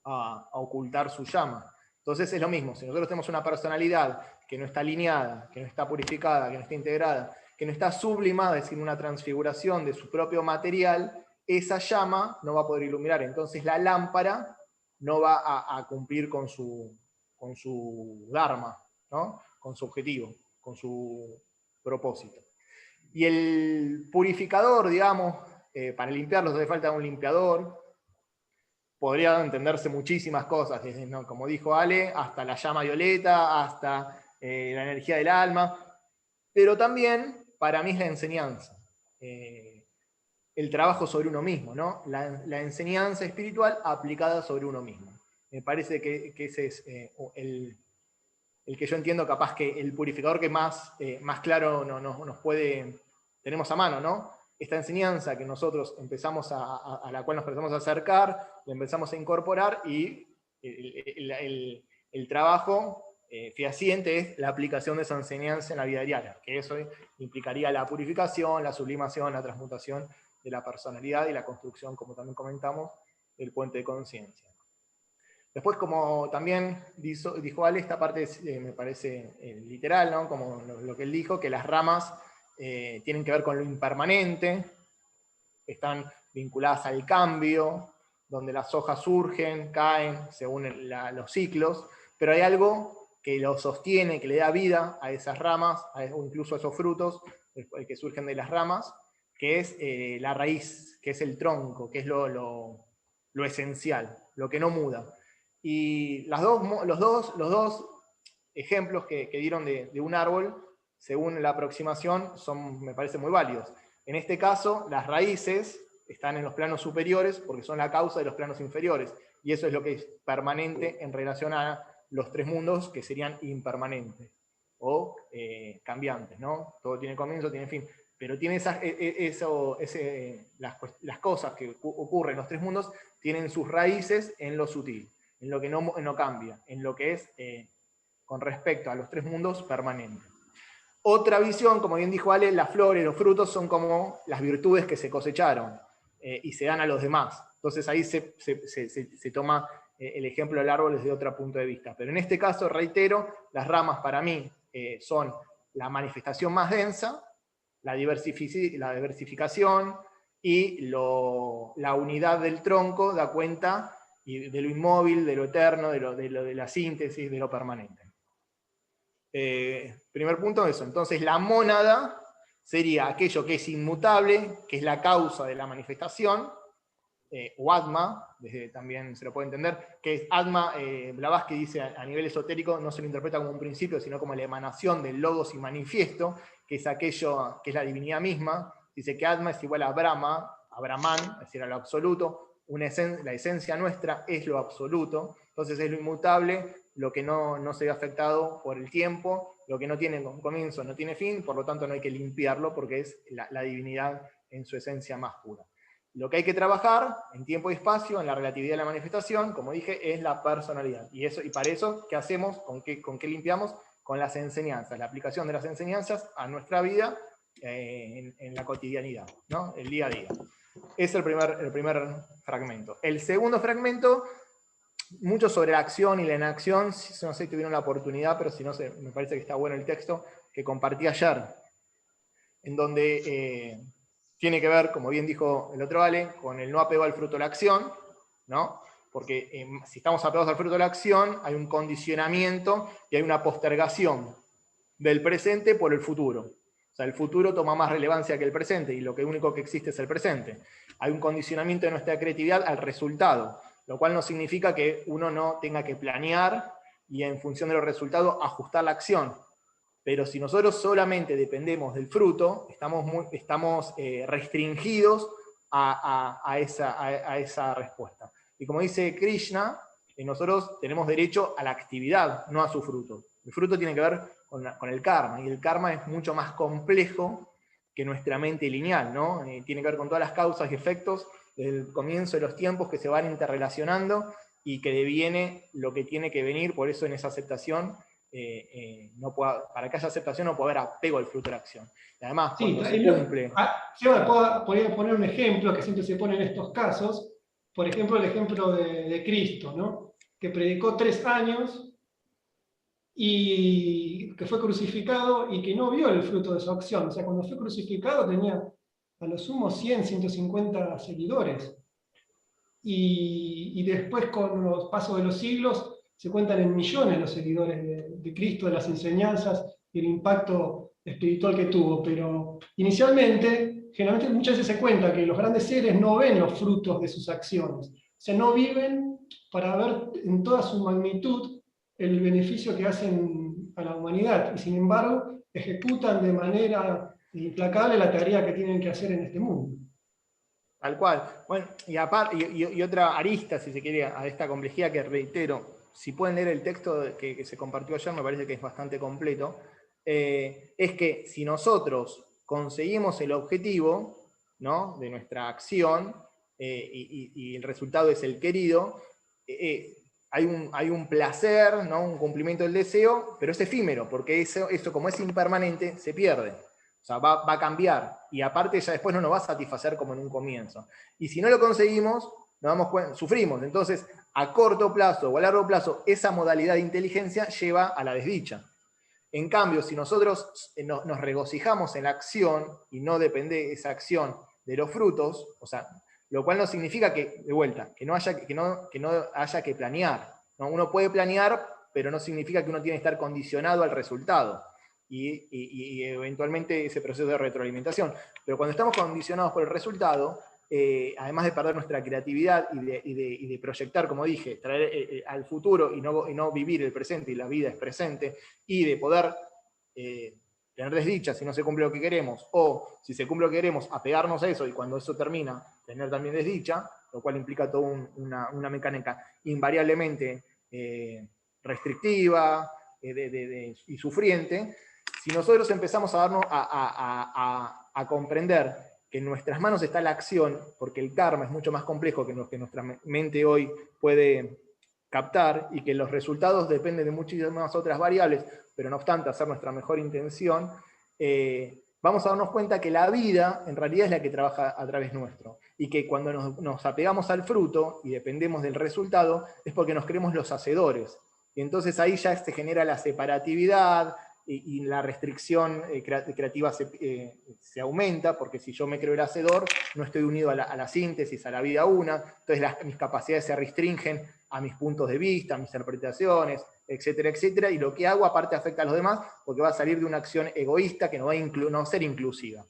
a ocultar su llama. Entonces es lo mismo, si nosotros tenemos una personalidad que no está alineada, que no está purificada, que no está integrada, que no está sublimada, es decir, una transfiguración de su propio material, esa llama no va a poder iluminar. Entonces la lámpara no va a cumplir con su dharma, ¿no? Con su objetivo, con su propósito. Y el purificador, digamos, para limpiarlos hace falta un limpiador. Podría entenderse muchísimas cosas, desde, ¿no?, como dijo Ale, hasta la llama violeta, hasta la energía del alma, pero también para mí es la enseñanza, el trabajo sobre uno mismo, ¿no? La enseñanza espiritual aplicada sobre uno mismo. Me parece que ese es el que yo entiendo capaz que el purificador que más claro nos tenemos a mano, ¿no? Esta enseñanza que nosotros a la cual nos empezamos a acercar, la empezamos a incorporar y el trabajo fehaciente es la aplicación de esa enseñanza en la vida diaria, que eso implicaría la purificación, la sublimación, la transmutación de la personalidad y la construcción, como también comentamos, del puente de conciencia. Después, como también dijo Ale, esta parte me parece literal, ¿no? Como lo que él dijo, que las ramas tienen que ver con lo impermanente, están vinculadas al cambio, donde las hojas surgen, caen según los ciclos, pero hay algo que lo sostiene, que le da vida a esas ramas, o incluso a esos frutos que surgen de las ramas, que es la raíz, que es el tronco, que es lo esencial, lo que no muda. Y los dos ejemplos que dieron de un árbol, según la aproximación, me parecen muy válidos. En este caso, las raíces están en los planos superiores porque son la causa de los planos inferiores. Y eso es lo que es permanente en relación a los tres mundos que serían impermanentes o cambiantes, ¿no? Todo tiene comienzo, tiene fin, pero tiene las cosas que ocurren en los tres mundos tienen sus raíces en lo sutil, en lo que no cambia, en lo que es con respecto a los tres mundos permanentes. Otra visión, como bien dijo Ale, las flores, los frutos son como las virtudes que se cosecharon y se dan a los demás. Entonces ahí se toma el ejemplo del árbol desde otro punto de vista. Pero en este caso, reitero, las ramas para mí son la manifestación más densa, la diversificación y la unidad del tronco da cuenta de lo inmóvil, de lo eterno, de la síntesis, de lo permanente. Primer punto, eso. Entonces la mónada sería aquello que es inmutable, que es la causa de la manifestación, o Atma, también se lo puede entender, que es Atma, Blavatsky dice a nivel esotérico, no se lo interpreta como un principio, sino como la emanación del logos y manifiesto, que es aquello que es la divinidad misma. Dice que Atma es igual a Brahma, a Brahman, es decir, a lo absoluto. La esencia nuestra es lo absoluto, entonces es lo inmutable, lo que no se ve afectado por el tiempo, lo que no tiene comienzo no tiene fin, por lo tanto no hay que limpiarlo porque es la divinidad en su esencia más pura. Lo que hay que trabajar en tiempo y espacio, en la relatividad de la manifestación, como dije, es la personalidad. Y para eso, ¿qué hacemos? ¿Con qué limpiamos? Con las enseñanzas, la aplicación de las enseñanzas a nuestra vida en la cotidianidad, ¿no? El día a día. Es el primer fragmento. El segundo fragmento, mucho sobre la acción y la inacción, no sé si tuvieron la oportunidad, pero si no, me parece que está bueno el texto que compartí ayer, en donde tiene que ver, como bien dijo el otro Ale, con el no apego al fruto de la acción, ¿no? Porque si estamos apegados al fruto de la acción, hay un condicionamiento y hay una postergación del presente por el futuro. O sea, el futuro toma más relevancia que el presente y lo único que existe es el presente. Hay un condicionamiento de nuestra creatividad al resultado, lo cual no significa que uno no tenga que planear y en función de los resultados ajustar la acción. Pero si nosotros solamente dependemos del fruto, estamos restringidos a esa respuesta. Y como dice Krishna, nosotros tenemos derecho a la actividad, no a su fruto. El fruto tiene que ver con el karma, y el karma es mucho más complejo que nuestra mente lineal, ¿no? Tiene que ver con todas las causas y efectos desde el comienzo de los tiempos que se van interrelacionando y que deviene lo que tiene que venir. Por eso en esa aceptación, para que haya aceptación no puede haber apego al fruto de la acción. Y además, cuando se cumple... Podría poner un ejemplo que siempre se pone en estos casos, por ejemplo el ejemplo de Cristo, ¿no? Que predicó 3 años y que fue crucificado y que no vio el fruto de su acción. O sea, cuando fue crucificado tenía a lo sumo 100, 150 seguidores. Y después, con los pasos de los siglos, se cuentan en millones los seguidores de Cristo, de las enseñanzas y el impacto espiritual que tuvo. Pero inicialmente, generalmente muchas veces se cuenta que los grandes seres no ven los frutos de sus acciones. O sea, no viven para ver en toda su magnitud el beneficio que hacen a la humanidad. Y sin embargo, ejecutan de manera implacable la tarea que tienen que hacer en este mundo. Tal cual. Bueno, y otra arista, si se quiere, a esta complejidad que reitero, si pueden leer el texto que se compartió ayer, me parece que es bastante completo, es que si nosotros conseguimos el objetivo, ¿no?, de nuestra acción y el resultado es el querido, hay un placer, ¿no?, un cumplimiento del deseo, pero es efímero, porque eso como es impermanente, se pierde. O sea, va a cambiar. Y aparte ya después no nos va a satisfacer como en un comienzo. Y si no lo conseguimos, nos damos cuenta, sufrimos. Entonces, a corto plazo o a largo plazo, esa modalidad de inteligencia lleva a la desdicha. En cambio, si nosotros nos regocijamos en la acción y no depende esa acción de los frutos, o sea, lo cual no significa que, de vuelta, que no haya que planear, ¿no? Uno puede planear, pero no significa que uno tiene que estar condicionado al resultado. Y eventualmente ese proceso de retroalimentación. Pero cuando estamos condicionados por el resultado, además de perder nuestra creatividad y de proyectar, como dije, traer al futuro y no vivir el presente, y la vida es presente, y de poder tener desdicha si no se cumple lo que queremos, o si se cumple lo que queremos, apegarnos a eso, y cuando eso termina, tener también desdicha, lo cual implica toda una mecánica invariablemente restrictiva y sufriente, si nosotros empezamos a darnos a comprender que en nuestras manos está la acción, porque el karma es mucho más complejo que lo que nuestra mente hoy puede captar, y que los resultados dependen de muchísimas otras variables, pero no obstante hacer nuestra mejor intención, vamos a darnos cuenta que la vida en realidad es la que trabaja a través nuestro, y que cuando nos apegamos al fruto y dependemos del resultado, es porque nos creemos los hacedores. Y entonces ahí ya se genera la separatividad, y la restricción creativa se aumenta, porque si yo me creo el hacedor, no estoy unido a la síntesis, a la vida una, entonces mis capacidades se restringen a mis puntos de vista, a mis interpretaciones, etcétera, etcétera, y lo que hago aparte afecta a los demás, porque va a salir de una acción egoísta que no va a no ser inclusiva.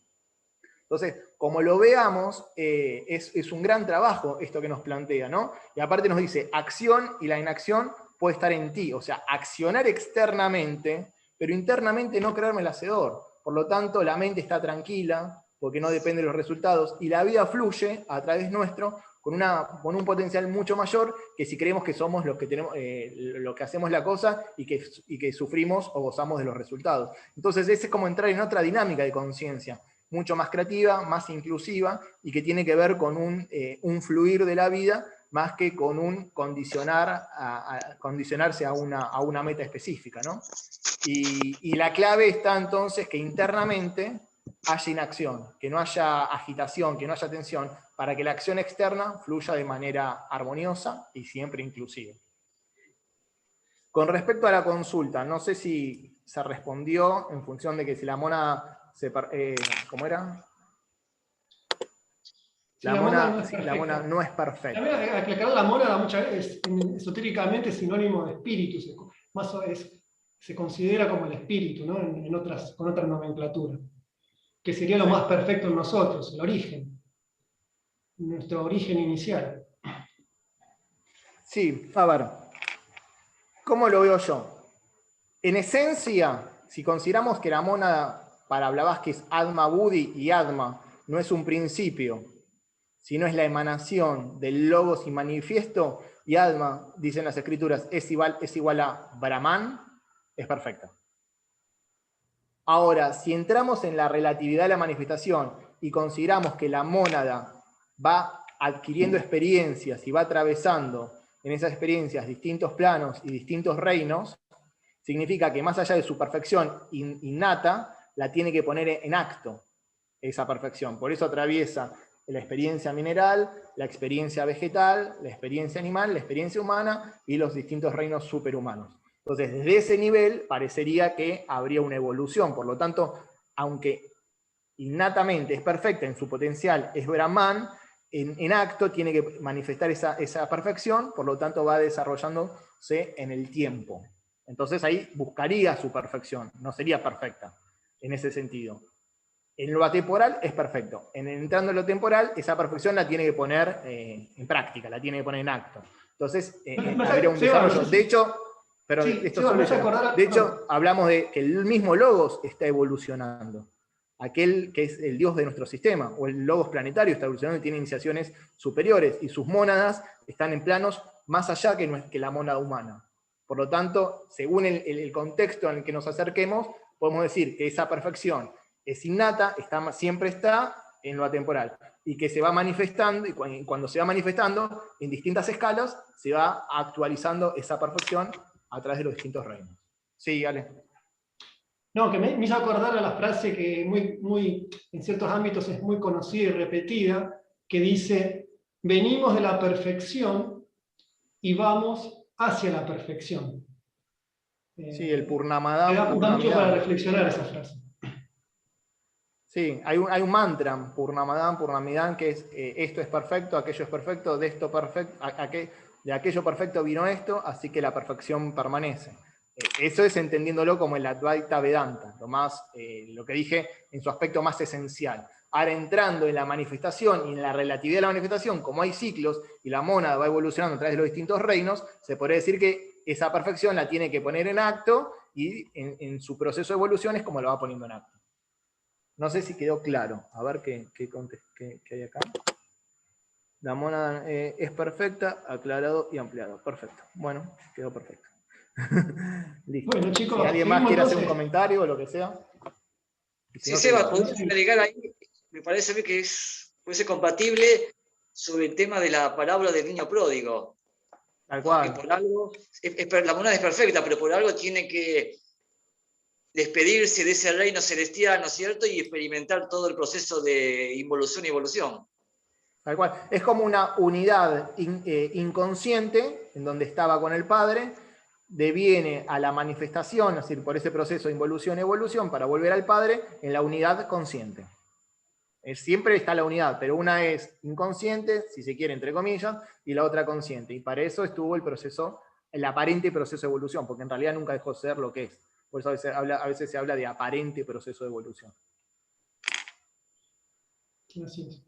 Entonces, como lo veamos, es un gran trabajo esto que nos plantea, ¿no? Y aparte nos dice, acción y la inacción puede estar en ti, o sea, accionar externamente, pero internamente no creerme el hacedor. Por lo tanto, la mente está tranquila, porque no depende de los resultados, y la vida fluye a través nuestro con un potencial mucho mayor que si creemos que somos los que tenemos, lo que hacemos la cosa y que sufrimos o gozamos de los resultados. Entonces, ese es como entrar en otra dinámica de conciencia, mucho más creativa, más inclusiva, y que tiene que ver con un fluir de la vida más que con un condicionarse a una meta específica, ¿no? Y la clave está entonces que internamente haya inacción, que no haya agitación, que no haya tensión, para que la acción externa fluya de manera armoniosa y siempre inclusiva. Con respecto a la consulta, no sé si se respondió en función de que si la mónada ¿cómo era? Sí, La mónada mónada no es perfecta. También hay que aclarar, la mónada muchas veces esotéricamente es sinónimo de espíritu, se considera como el espíritu, ¿no? Con otra nomenclatura, que sería lo más perfecto en nosotros, el origen, nuestro origen inicial. Sí, a ver, ¿cómo lo veo yo? En esencia, si consideramos que la mónada para Blavatsky es Atma Buddhi, y Atma no es un principio, sino es la emanación del logos y manifiesto, y Atma, dicen las escrituras, es igual a Brahman, es perfecta. Ahora, si entramos en la relatividad de la manifestación y consideramos que la mónada va adquiriendo experiencias y va atravesando en esas experiencias distintos planos y distintos reinos, significa que más allá de su perfección innata, la tiene que poner en acto, esa perfección. Por eso atraviesa la experiencia mineral, la experiencia vegetal, la experiencia animal, la experiencia humana y los distintos reinos superhumanos. Entonces, desde ese nivel parecería que habría una evolución. Por lo tanto, aunque innatamente es perfecta en su potencial, es Brahman, en acto tiene que manifestar esa perfección, por lo tanto va desarrollándose en el tiempo. Entonces ahí buscaría su perfección, no sería perfecta en ese sentido. En lo atemporal es perfecto. Entrando en lo temporal, esa perfección la tiene que poner en práctica, la tiene que poner en acto. Entonces, habría un desarrollo. De hecho, pero esto solo de hecho, hablamos de que el mismo Logos está evolucionando. Aquel que es el Dios de nuestro sistema, o el Logos planetario, está evolucionando y tiene iniciaciones superiores, y sus mónadas están en planos más allá que la mónada humana. Por lo tanto, según el contexto en el que nos acerquemos, podemos decir que esa perfección es innata, siempre está en lo atemporal, y que se va manifestando, y cuando se va manifestando en distintas escalas, se va actualizando esa perfección a través de los distintos reinos. Sí, Ale. No, que me hizo acordar a la frase que en ciertos ámbitos es muy conocida y repetida, que dice, venimos de la perfección y vamos hacia la perfección. Sí, el Purnamadam. Da mucho para reflexionar esa frase. Sí, hay un mantra, Purnamadam, Purnamidam, que es esto es perfecto, aquello es perfecto, de esto perfecto, de aquello perfecto vino esto, así que la perfección permanece. Eso es entendiéndolo como el Advaita Vedanta, lo que dije en su aspecto más esencial. Ahora, entrando en la manifestación y en la relatividad de la manifestación, como hay ciclos y la mónada va evolucionando a través de los distintos reinos, se podría decir que esa perfección la tiene que poner en acto, y en su proceso de evolución es como lo va poniendo en acto. No sé si quedó claro. A ver qué hay acá. La mónada es perfecta, aclarado y ampliado. Perfecto. Bueno, quedó perfecto. Listo. Bueno, chicos, Si alguien más seguimos quiere hacer un entonces. comentario o lo que sea. Y si Sí, no, Seba, seguimos. podemos agregar ahí, me parece a mí que puede ser compatible sobre el tema de la parábola del niño pródigo. Tal ¿No? Que cual. por algo, la moneda es perfecta, pero por algo tiene que despedirse de ese reino celestial, ¿no es cierto? Y experimentar todo el proceso de involución y evolución. Tal cual. Es como una unidad inconsciente, en donde estaba con el Padre, deviene a la manifestación, es decir, por ese proceso de involución y evolución, para volver al Padre en la unidad consciente. Siempre está la unidad, pero una es inconsciente, si se quiere, entre comillas, y la otra consciente. Y para eso estuvo el proceso, el aparente proceso de evolución, porque en realidad nunca dejó de ser lo que es. Por eso a veces se habla de aparente proceso de evolución. Así es.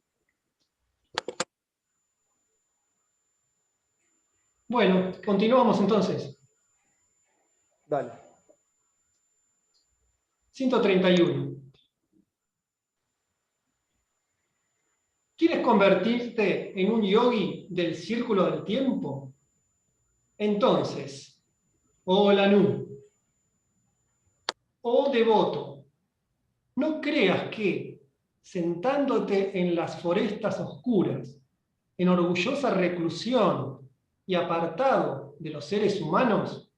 Bueno, continuamos entonces. Dale. 131. ¿Quieres convertirte en un yogi del círculo del tiempo? Entonces, oh Lanú, oh devoto, no creas que, sentándote en las forestas oscuras, en orgullosa reclusión y apartado de los seres humanos,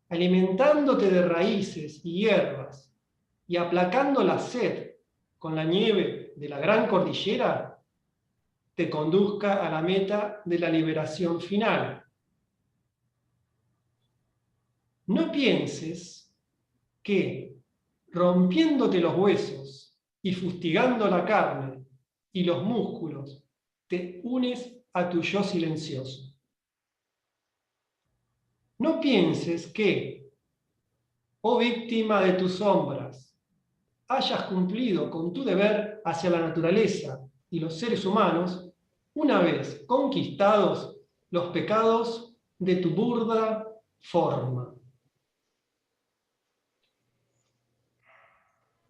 alimentándote de raíces y hierbas y aplacando la sed con la nieve de la gran cordillera, te conduzca a la meta de la liberación final. No pienses que, rompiéndote los huesos y fustigando la carne y los músculos, te unes a tu yo silencioso. No pienses que, oh víctima de tus sombras, hayas cumplido con tu deber hacia la naturaleza y los seres humanos una vez conquistados los pecados de tu burda forma.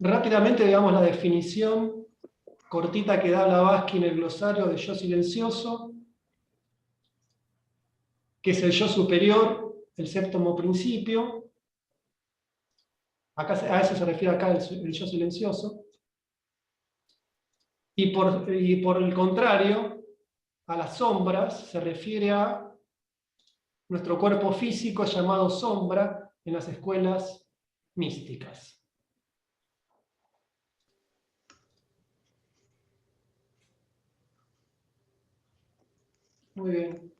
Rápidamente veamos la definición cortita que da Blavatsky en el glosario de yo silencioso, que es el yo superior, el séptimo principio. Acá, a eso se refiere acá el yo silencioso. Y por el contrario, a las sombras se refiere a nuestro cuerpo físico llamado sombra en las escuelas místicas. Muy bien.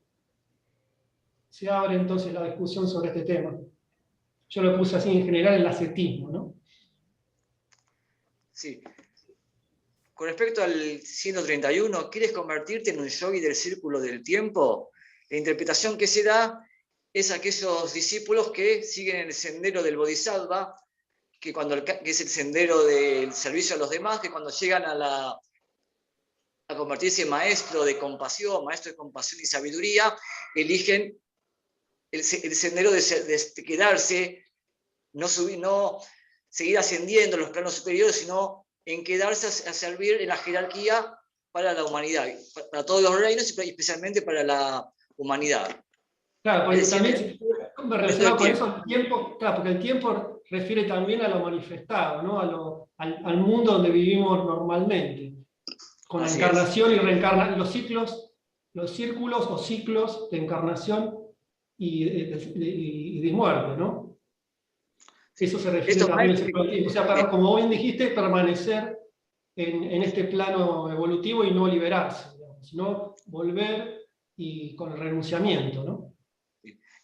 Se abre entonces la discusión sobre este tema. Yo lo puse así en general, el ascetismo, ¿no? Sí. Con respecto al 131, ¿quieres convertirte en un yogi del círculo del tiempo? La interpretación que se da es a aquellos discípulos que siguen el sendero del Bodhisattva, que es el sendero del servicio a los demás, que cuando llegan a convertirse en maestro de compasión y sabiduría, eligen el sendero de quedarse, no seguir ascendiendo en los planos superiores, sino en quedarse a servir en la jerarquía para la humanidad, para todos los reinos y especialmente para la humanidad. Claro, porque Es decir, también relacionado con eso, el tiempo, claro, porque el tiempo refiere también a lo manifestado, ¿no? Al mundo donde vivimos normalmente, con la encarnación y reencarnación, los círculos o ciclos de encarnación y de muerte, ¿no? Eso se refiere también al círculo del tiempo. O sea, como bien dijiste, permanecer en este plano evolutivo y no liberarse, digamos, sino volver y con el renunciamiento, ¿no?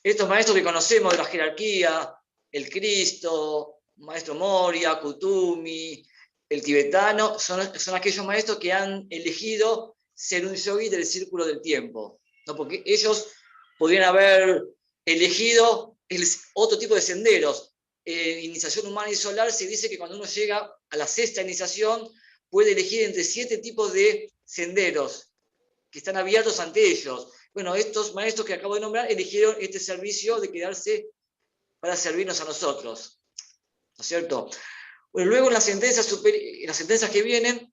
Estos maestros que conocemos de la jerarquía, el Cristo, Maestro Moria, Kutumi, el tibetano, son aquellos maestros que han elegido ser un yogi del círculo del tiempo, ¿no? Porque ellos podrían haber elegido otro tipo de senderos. En iniciación humana y solar se dice que cuando uno llega a la sexta iniciación puede elegir entre 7 tipos de senderos que están abiertos ante ellos. Bueno, estos maestros que acabo de nombrar eligieron este servicio de quedarse para servirnos a nosotros, ¿no es cierto? Bueno, luego en las sentencias que vienen,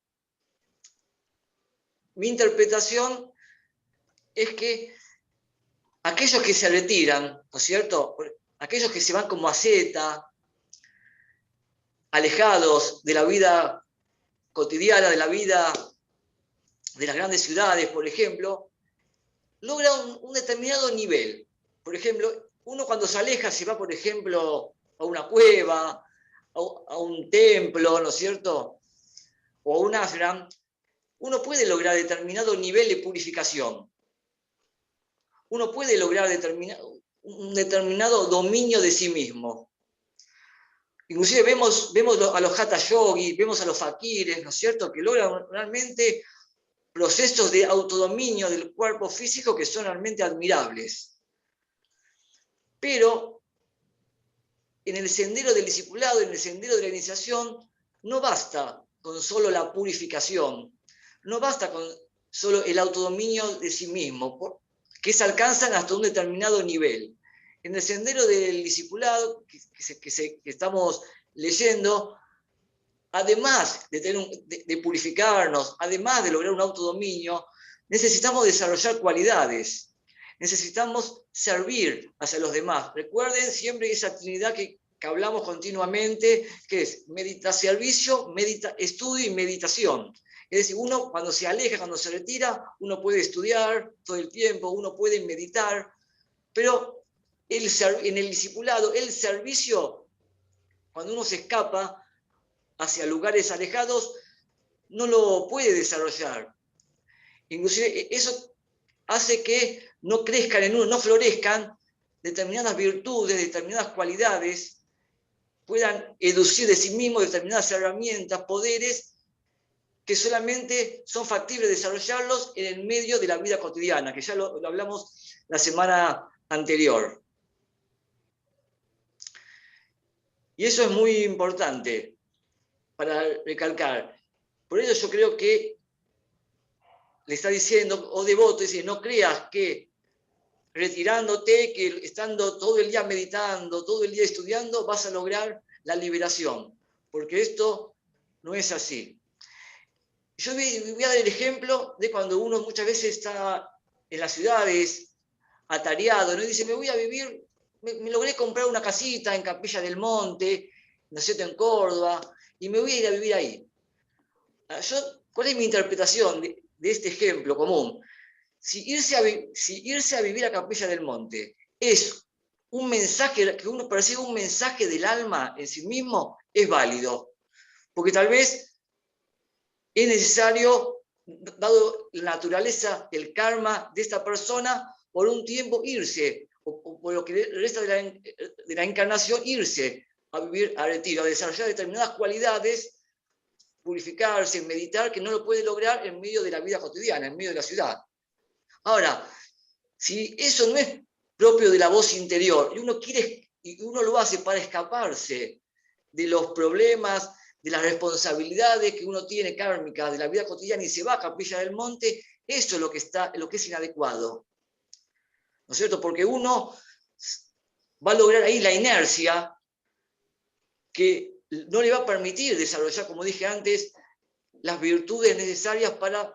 mi interpretación es que aquellos que se retiran, ¿no es cierto? aquellos que se van como asceta, alejados de la vida cotidiana, de la vida de las grandes ciudades, por ejemplo, logra un determinado nivel. Por ejemplo, uno cuando se aleja, se va, por ejemplo, a una cueva, a un templo, ¿no es cierto? O a un ashram, uno puede lograr determinado nivel de purificación. Uno puede lograr un determinado dominio de sí mismo. Inclusive vemos a los hatha yogis, vemos a los fakires, ¿no es cierto?, que logran realmente procesos de autodominio del cuerpo físico que son realmente admirables. Pero en el sendero del discipulado, en el sendero de la iniciación, no basta con solo la purificación, no basta con solo el autodominio de sí mismo, que se alcanzan hasta un determinado nivel. En el sendero del discipulado que estamos leyendo, además de purificarnos, además de lograr un autodominio, necesitamos desarrollar cualidades, necesitamos servir hacia los demás. Recuerden siempre esa trinidad que hablamos continuamente, que es servicio, estudio y meditación. Es decir, uno cuando se aleja, cuando se retira, uno puede estudiar todo el tiempo, uno puede meditar, pero en el discipulado, el servicio, cuando uno se escapa hacia lugares alejados, no lo puede desarrollar. Inclusive eso hace que no crezcan en uno, no florezcan determinadas virtudes, determinadas cualidades, puedan educir de sí mismos determinadas herramientas, poderes, que solamente son factibles desarrollarlos en el medio de la vida cotidiana, que ya lo hablamos la semana anterior. Y eso es muy importante para recalcar. Por ello yo creo que le está diciendo, o devoto, dice, no creas que retirándote, que estando todo el día meditando, todo el día estudiando, vas a lograr la liberación, porque esto no es así. Yo voy a dar el ejemplo de cuando uno muchas veces está en las ciudades, atareado, ¿no? Y dice, me voy a vivir, me logré comprar una casita en Capilla del Monte, ¿no es cierto?, en Córdoba, y me voy a ir a vivir ahí. ¿Cuál es mi interpretación de este ejemplo común? Si irse a vivir a Capilla del Monte es un mensaje, que uno percibe un mensaje del alma en sí mismo, es válido. Porque tal vez es necesario, dado la naturaleza, el karma de esta persona, por un tiempo irse, o por lo que resta de la encarnación, irse a vivir a retiro, a desarrollar determinadas cualidades, purificarse, meditar, que no lo puede lograr en medio de la vida cotidiana, en medio de la ciudad. Ahora, si eso no es propio de la voz interior y uno lo hace para escaparse de los problemas, de las responsabilidades que uno tiene kármicas de la vida cotidiana y se va a Capilla del Monte, eso es lo que es inadecuado. ¿No es cierto? Porque uno va a lograr ahí la inercia que no le va a permitir desarrollar, como dije antes, las virtudes necesarias para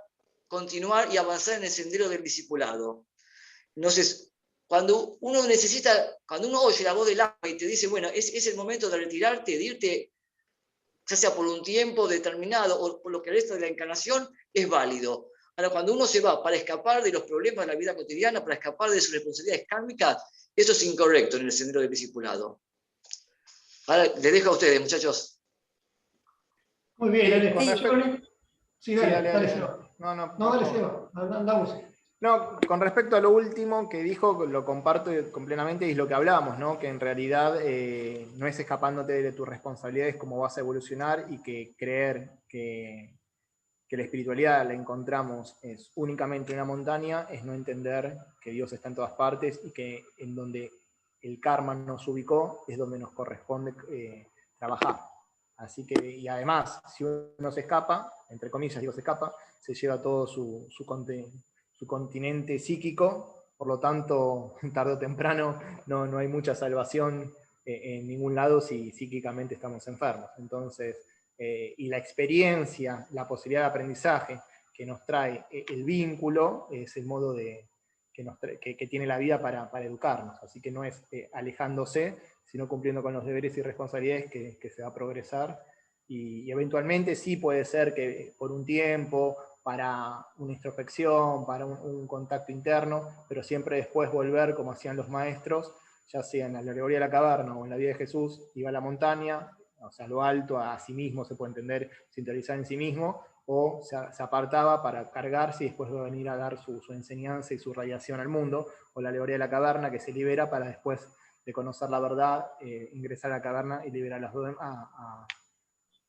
continuar y avanzar en el sendero del discipulado. Entonces, cuando uno oye la voz del alma y te dice, bueno, es el momento de retirarte, de irte, ya sea por un tiempo determinado o por lo que resta de la encarnación, es válido. Ahora, cuando uno se va para escapar de los problemas de la vida cotidiana, para escapar de sus responsabilidades kármicas, eso es incorrecto en el sendero del discipulado. Ahora, les dejo a ustedes, muchachos. Muy bien, Alex. Con respecto... Sí, dale, Seba. No, Dale, Seba. Andamos. No, con respecto a lo último que dijo, lo comparto completamente y es lo que hablábamos, ¿no? Que en realidad no es escapándote de tus responsabilidades cómo vas a evolucionar y que creer que la espiritualidad la encontramos es únicamente una montaña, es no entender que Dios está en todas partes y que en donde el karma nos ubicó es donde nos corresponde trabajar. Así que, y además, si uno se escapa, entre comillas digo se escapa, se lleva todo su continente psíquico, por lo tanto, tarde o temprano no hay mucha salvación en ningún lado si psíquicamente estamos enfermos. Entonces, y la experiencia, la posibilidad de aprendizaje que nos trae el vínculo, es el modo de que tiene la vida para educarnos. Así que no es alejándose, sino cumpliendo con los deberes y responsabilidades que se va a progresar. Y eventualmente sí puede ser que por un tiempo, para una introspección, para un contacto interno, pero siempre después volver, como hacían los maestros, ya sea en la alegoría de la caverna o en la vida de Jesús, iba a la montaña, o sea, a lo alto, a sí mismo, se puede entender, sintonizar en sí mismo, o se apartaba para cargarse y después va a venir a dar su enseñanza y su radiación al mundo, o la alegoría de la caverna, que se libera para después de conocer la verdad, ingresar a la caverna y liberar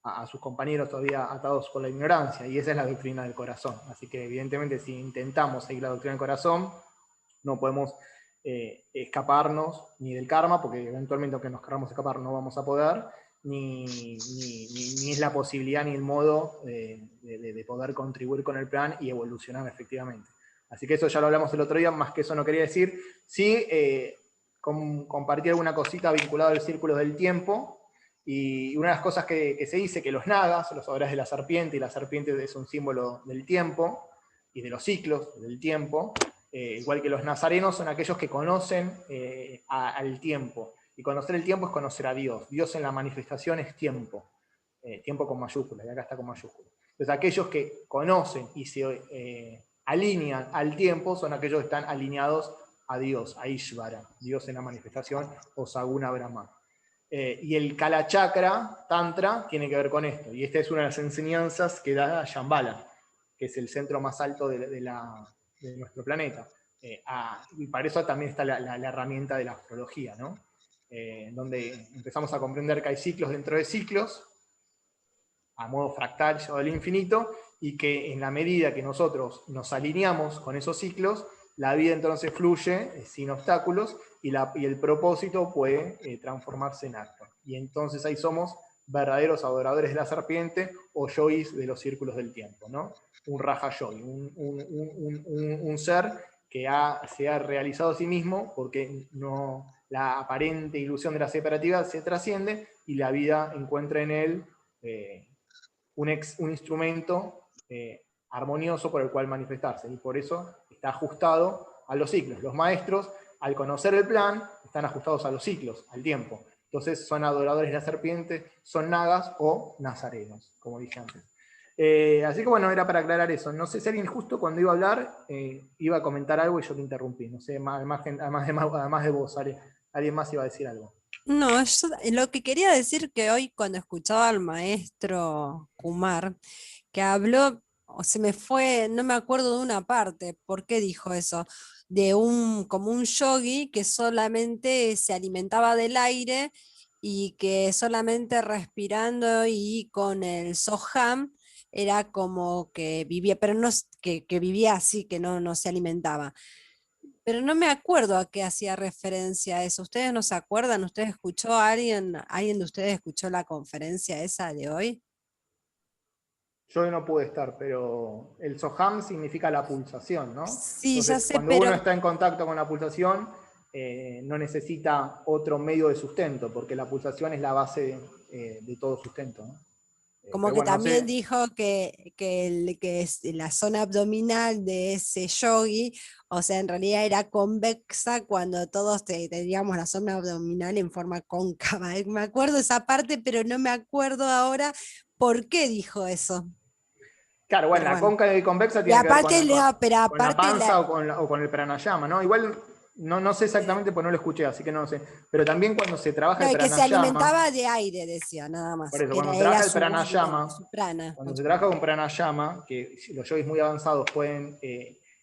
a sus compañeros todavía atados por la ignorancia, y esa es la doctrina del corazón. Así que evidentemente si intentamos seguir la doctrina del corazón, no podemos escaparnos ni del karma, porque eventualmente aunque nos queramos escapar no vamos a poder, ni es la posibilidad ni el modo de poder contribuir con el plan y evolucionar efectivamente. Así que eso ya lo hablamos el otro día, más que eso no quería decir. Sí, compartí alguna cosita vinculada al círculo del tiempo, y una de las cosas que se dice, que los nagas, los adoradores de la serpiente, y la serpiente es un símbolo del tiempo, y de los ciclos del tiempo, igual que los nazarenos son aquellos que conocen al tiempo. Y conocer el tiempo es conocer a Dios. Dios en la manifestación es tiempo. Tiempo con mayúsculas, y acá está con mayúsculas. Entonces aquellos que conocen y se alinean al tiempo son aquellos que están alineados a Dios, a Ishvara, Dios en la manifestación, o Saguna Brahma. Y el Kala Chakra, Tantra, tiene que ver con esto. Y esta es una de las enseñanzas que da Shambhala, que es el centro más alto de nuestro planeta. Y para eso también está la herramienta de la astrología, ¿no? Donde empezamos a comprender que hay ciclos dentro de ciclos, a modo fractal llevado al infinito, y que en la medida que nosotros nos alineamos con esos ciclos, la vida entonces fluye sin obstáculos, y el propósito puede transformarse en acto. Y entonces ahí somos verdaderos adoradores de la serpiente, o yogis de los círculos del tiempo, ¿no? Un Raja Yogi, un ser que se ha realizado a sí mismo, porque la aparente ilusión de la separatividad se trasciende, y la vida encuentra en él un instrumento armonioso por el cual manifestarse, y por eso está ajustado a los ciclos. Los maestros, al conocer el plan, están ajustados a los ciclos, al tiempo. Entonces son adoradores de la serpiente, son nagas o nazarenos, como dije antes. Así que bueno, era para aclarar eso. No sé si alguien justo cuando iba a hablar iba a comentar algo y yo te interrumpí. No sé, además de vos, alguien más iba a decir algo. No, yo lo que quería decir, que hoy cuando escuchaba al maestro Kumar, que habló, o se me fue, no me acuerdo de una parte, ¿por qué dijo eso? Como un yogi que solamente se alimentaba del aire, y que solamente respirando y con el Soham era como que vivía, pero no que vivía así, que no se alimentaba. Pero no me acuerdo a qué hacía referencia a eso. ¿Ustedes no se acuerdan? ¿Ustedes escuchó a alguien de ustedes escuchó la conferencia esa de hoy? Yo hoy no pude estar, pero el Soham significa la pulsación, ¿no? Sí, ya Entonces, sé, cuando uno pero está en contacto con la pulsación, no necesita otro medio de sustento, porque la pulsación es la base de todo sustento, ¿no? como Pero que bueno, no también sé. dijo que es la zona abdominal de ese yogi, o sea, en realidad era convexa cuando todos teníamos la zona abdominal en forma cóncava. Me acuerdo esa parte, pero no me acuerdo ahora por qué dijo eso. Claro, bueno, Pero la bueno. cóncava y convexa Y tiene que ver aparte, pero con la aparte panza o con el pranayama, ¿no? Igual no sé exactamente, porque no lo escuché, así que no sé. Pero también cuando se trabaja no, el y que se pranayama, alimentaba de aire, decía, nada por más. eso, Era, cuando se era trabaja el su alimento, pranayama, su prana. cuando se trabaja con pranayama, que los yogis muy avanzados pueden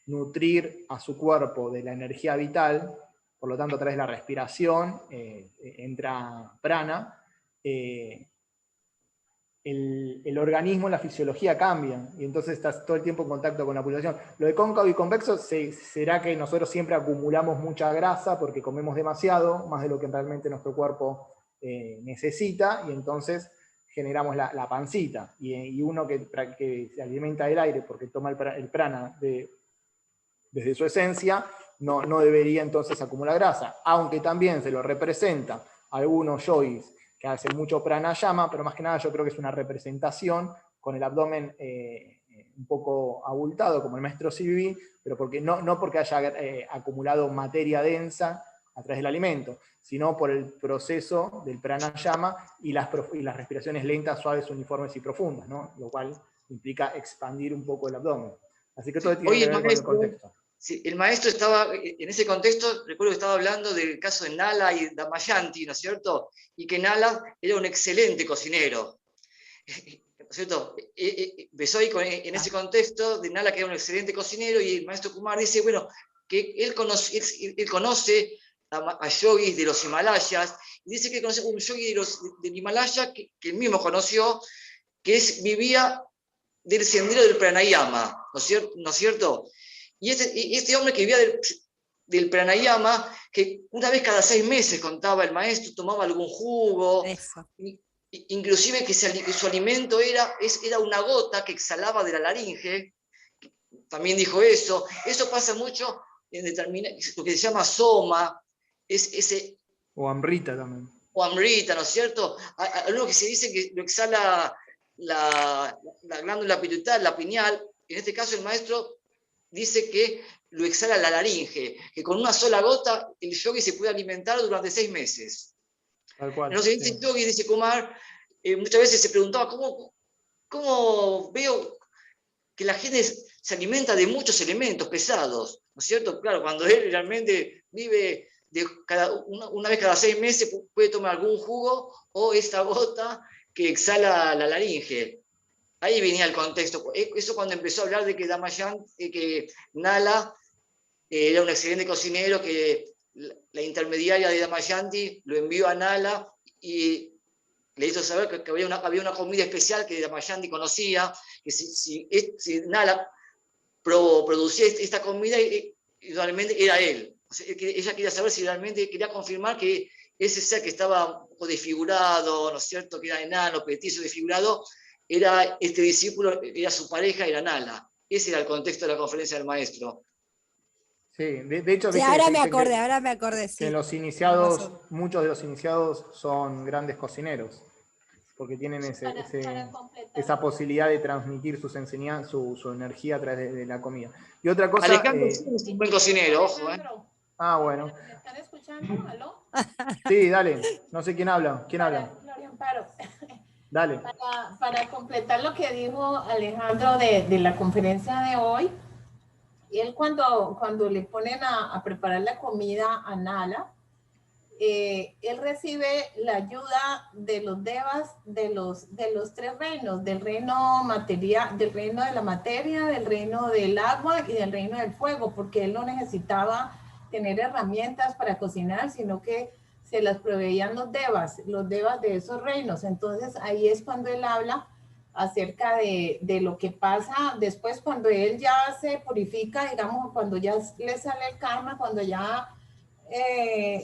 nutrir a su cuerpo de la energía vital, por lo tanto a través de la respiración entra prana, el organismo, la fisiología cambia, y entonces estás todo el tiempo en contacto con la pulsación. Lo de cóncavo y convexo será que nosotros siempre acumulamos mucha grasa porque comemos demasiado, más de lo que realmente nuestro cuerpo necesita, y entonces generamos la pancita. Y uno que se alimenta del aire porque toma el prana desde su esencia, no debería entonces acumular grasa, aunque también se lo representa a algunos yogis que hacen mucho pranayama, pero más que nada yo creo que es una representación con el abdomen un poco abultado, como el maestro Silvi, pero no porque haya acumulado materia densa a través del alimento, sino por el proceso del pranayama y las respiraciones lentas, suaves, uniformes y profundas, ¿no? Lo cual implica expandir un poco el abdomen. Así que todo tiene que ver con el contexto. Sí, el maestro estaba, en ese contexto, recuerdo que estaba hablando del caso de Nala y Damayanti, ¿no es cierto? Y que Nala era un excelente cocinero, ¿no es cierto? Empezó ahí en ese contexto de Nala, que era un excelente cocinero, y el maestro Kumar dice, bueno, que él conoce a yogis de los Himalayas, y dice que conoce un yogi del Himalaya que él mismo conoció, que vivía del sendero del pranayama, ¿no es cierto? Y este hombre que vivía del pranayama, que una vez cada 6 meses, contaba el maestro, tomaba algún jugo, inclusive que su alimento era una gota que exhalaba de la laringe, también dijo eso. Eso pasa mucho en lo que se llama soma, o amrita también. O amrita, ¿no es cierto? Algo que se dice que lo exhala la glándula pituitaria, la pineal. En este caso el maestro dice que lo exhala la laringe, que con una sola gota el yogi se puede alimentar durante 6 meses. Tal cual. Entonces dice el yogi, dice Kumar, muchas veces se preguntaba, ¿cómo veo que la gente se alimenta de muchos elementos pesados? ¿No es cierto? Claro, cuando él realmente vive una vez cada 6 meses, puede tomar algún jugo o esta gota que exhala la laringe. Ahí venía el contexto. Eso cuando empezó a hablar de que que Nala era un excelente cocinero, que la intermediaria de Damayanti lo envió a Nala y le hizo saber que había una comida especial que Damayanti conocía, que si Nala producía esta comida, realmente era él. O sea, ella quería saber si realmente, quería confirmar que ese ser que estaba un poco desfigurado, ¿no es cierto?, que era enano, petizo, desfigurado, era este discípulo, era su pareja, era Nala. Ese era el contexto de la conferencia del maestro. Sí, de hecho, sí, ahora me acordé, sí. Que los iniciados, muchos de los iniciados son grandes cocineros, porque tienen esa posibilidad de transmitir sus enseñanzas, su energía a través de la comida. Y otra cosa... Alejandro es un buen cocinero, ojo. Ah, bueno. ¿Me están escuchando? ¿Aló? Sí, dale. No sé quién habla. ¿Quién habla? Gloria Amparo. Dale. Para completar lo que dijo Alejandro de la conferencia de hoy, él cuando le ponen a preparar la comida a Nala, él recibe la ayuda de los devas de los 3 reinos, del reino material, del reino de la materia, del reino del agua y del reino del fuego, porque él no necesitaba tener herramientas para cocinar, sino que se las proveían los devas de esos reinos. Entonces ahí es cuando él habla acerca de lo que pasa después cuando él ya se purifica, digamos, cuando ya le sale el karma, cuando ya,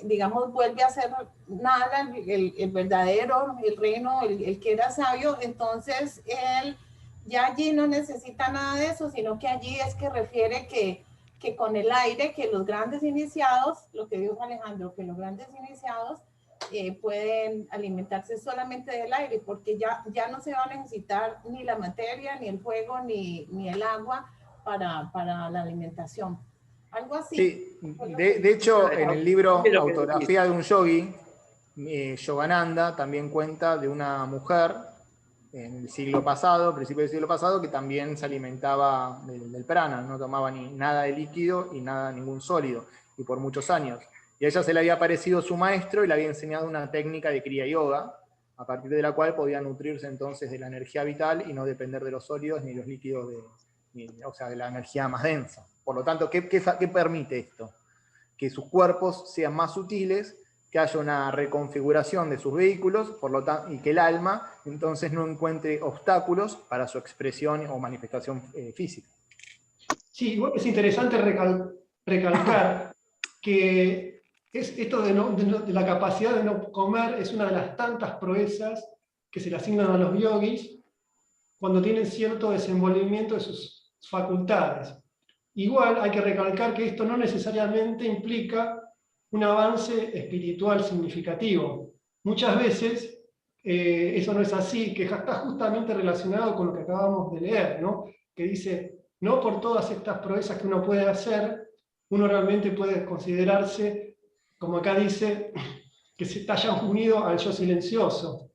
digamos, vuelve a ser nada, el verdadero, el reino, el que era sabio. Entonces él ya allí no necesita nada de eso, sino que allí es que refiere que con el aire, que los grandes iniciados, lo que dijo Alejandro, que los grandes iniciados pueden alimentarse solamente del aire, porque ya no se va a necesitar ni la materia, ni el fuego, ni el agua para la alimentación. Algo así. Sí, de hecho, en el libro Autografía de un Yogi, Yogananda también cuenta de una mujer en el siglo pasado, principio del siglo pasado, que también se alimentaba del prana, no tomaba nada de líquido y ningún sólido, y por muchos años. Y a ella se le había aparecido su maestro y le había enseñado una técnica de Kriya Yoga, a partir de la cual podía nutrirse entonces de la energía vital y no depender de los sólidos ni los líquidos, o sea, de la energía más densa. Por lo tanto, ¿qué permite esto? Que sus cuerpos sean más sutiles, que haya una reconfiguración de sus vehículos, por lo tanto, y que el alma entonces no encuentre obstáculos para su expresión o manifestación física. Sí, es interesante recalcar que esto de la capacidad de no comer es una de las tantas proezas que se le asignan a los yogis cuando tienen cierto desenvolvimiento de sus facultades. Igual hay que recalcar que esto no necesariamente implica un avance espiritual significativo. Muchas veces eso no es así, que está justamente relacionado con lo que acabamos de leer, ¿no? que dice, no por todas estas proezas que uno puede hacer, uno realmente puede considerarse, como acá dice, que se hayan unido al yo silencioso.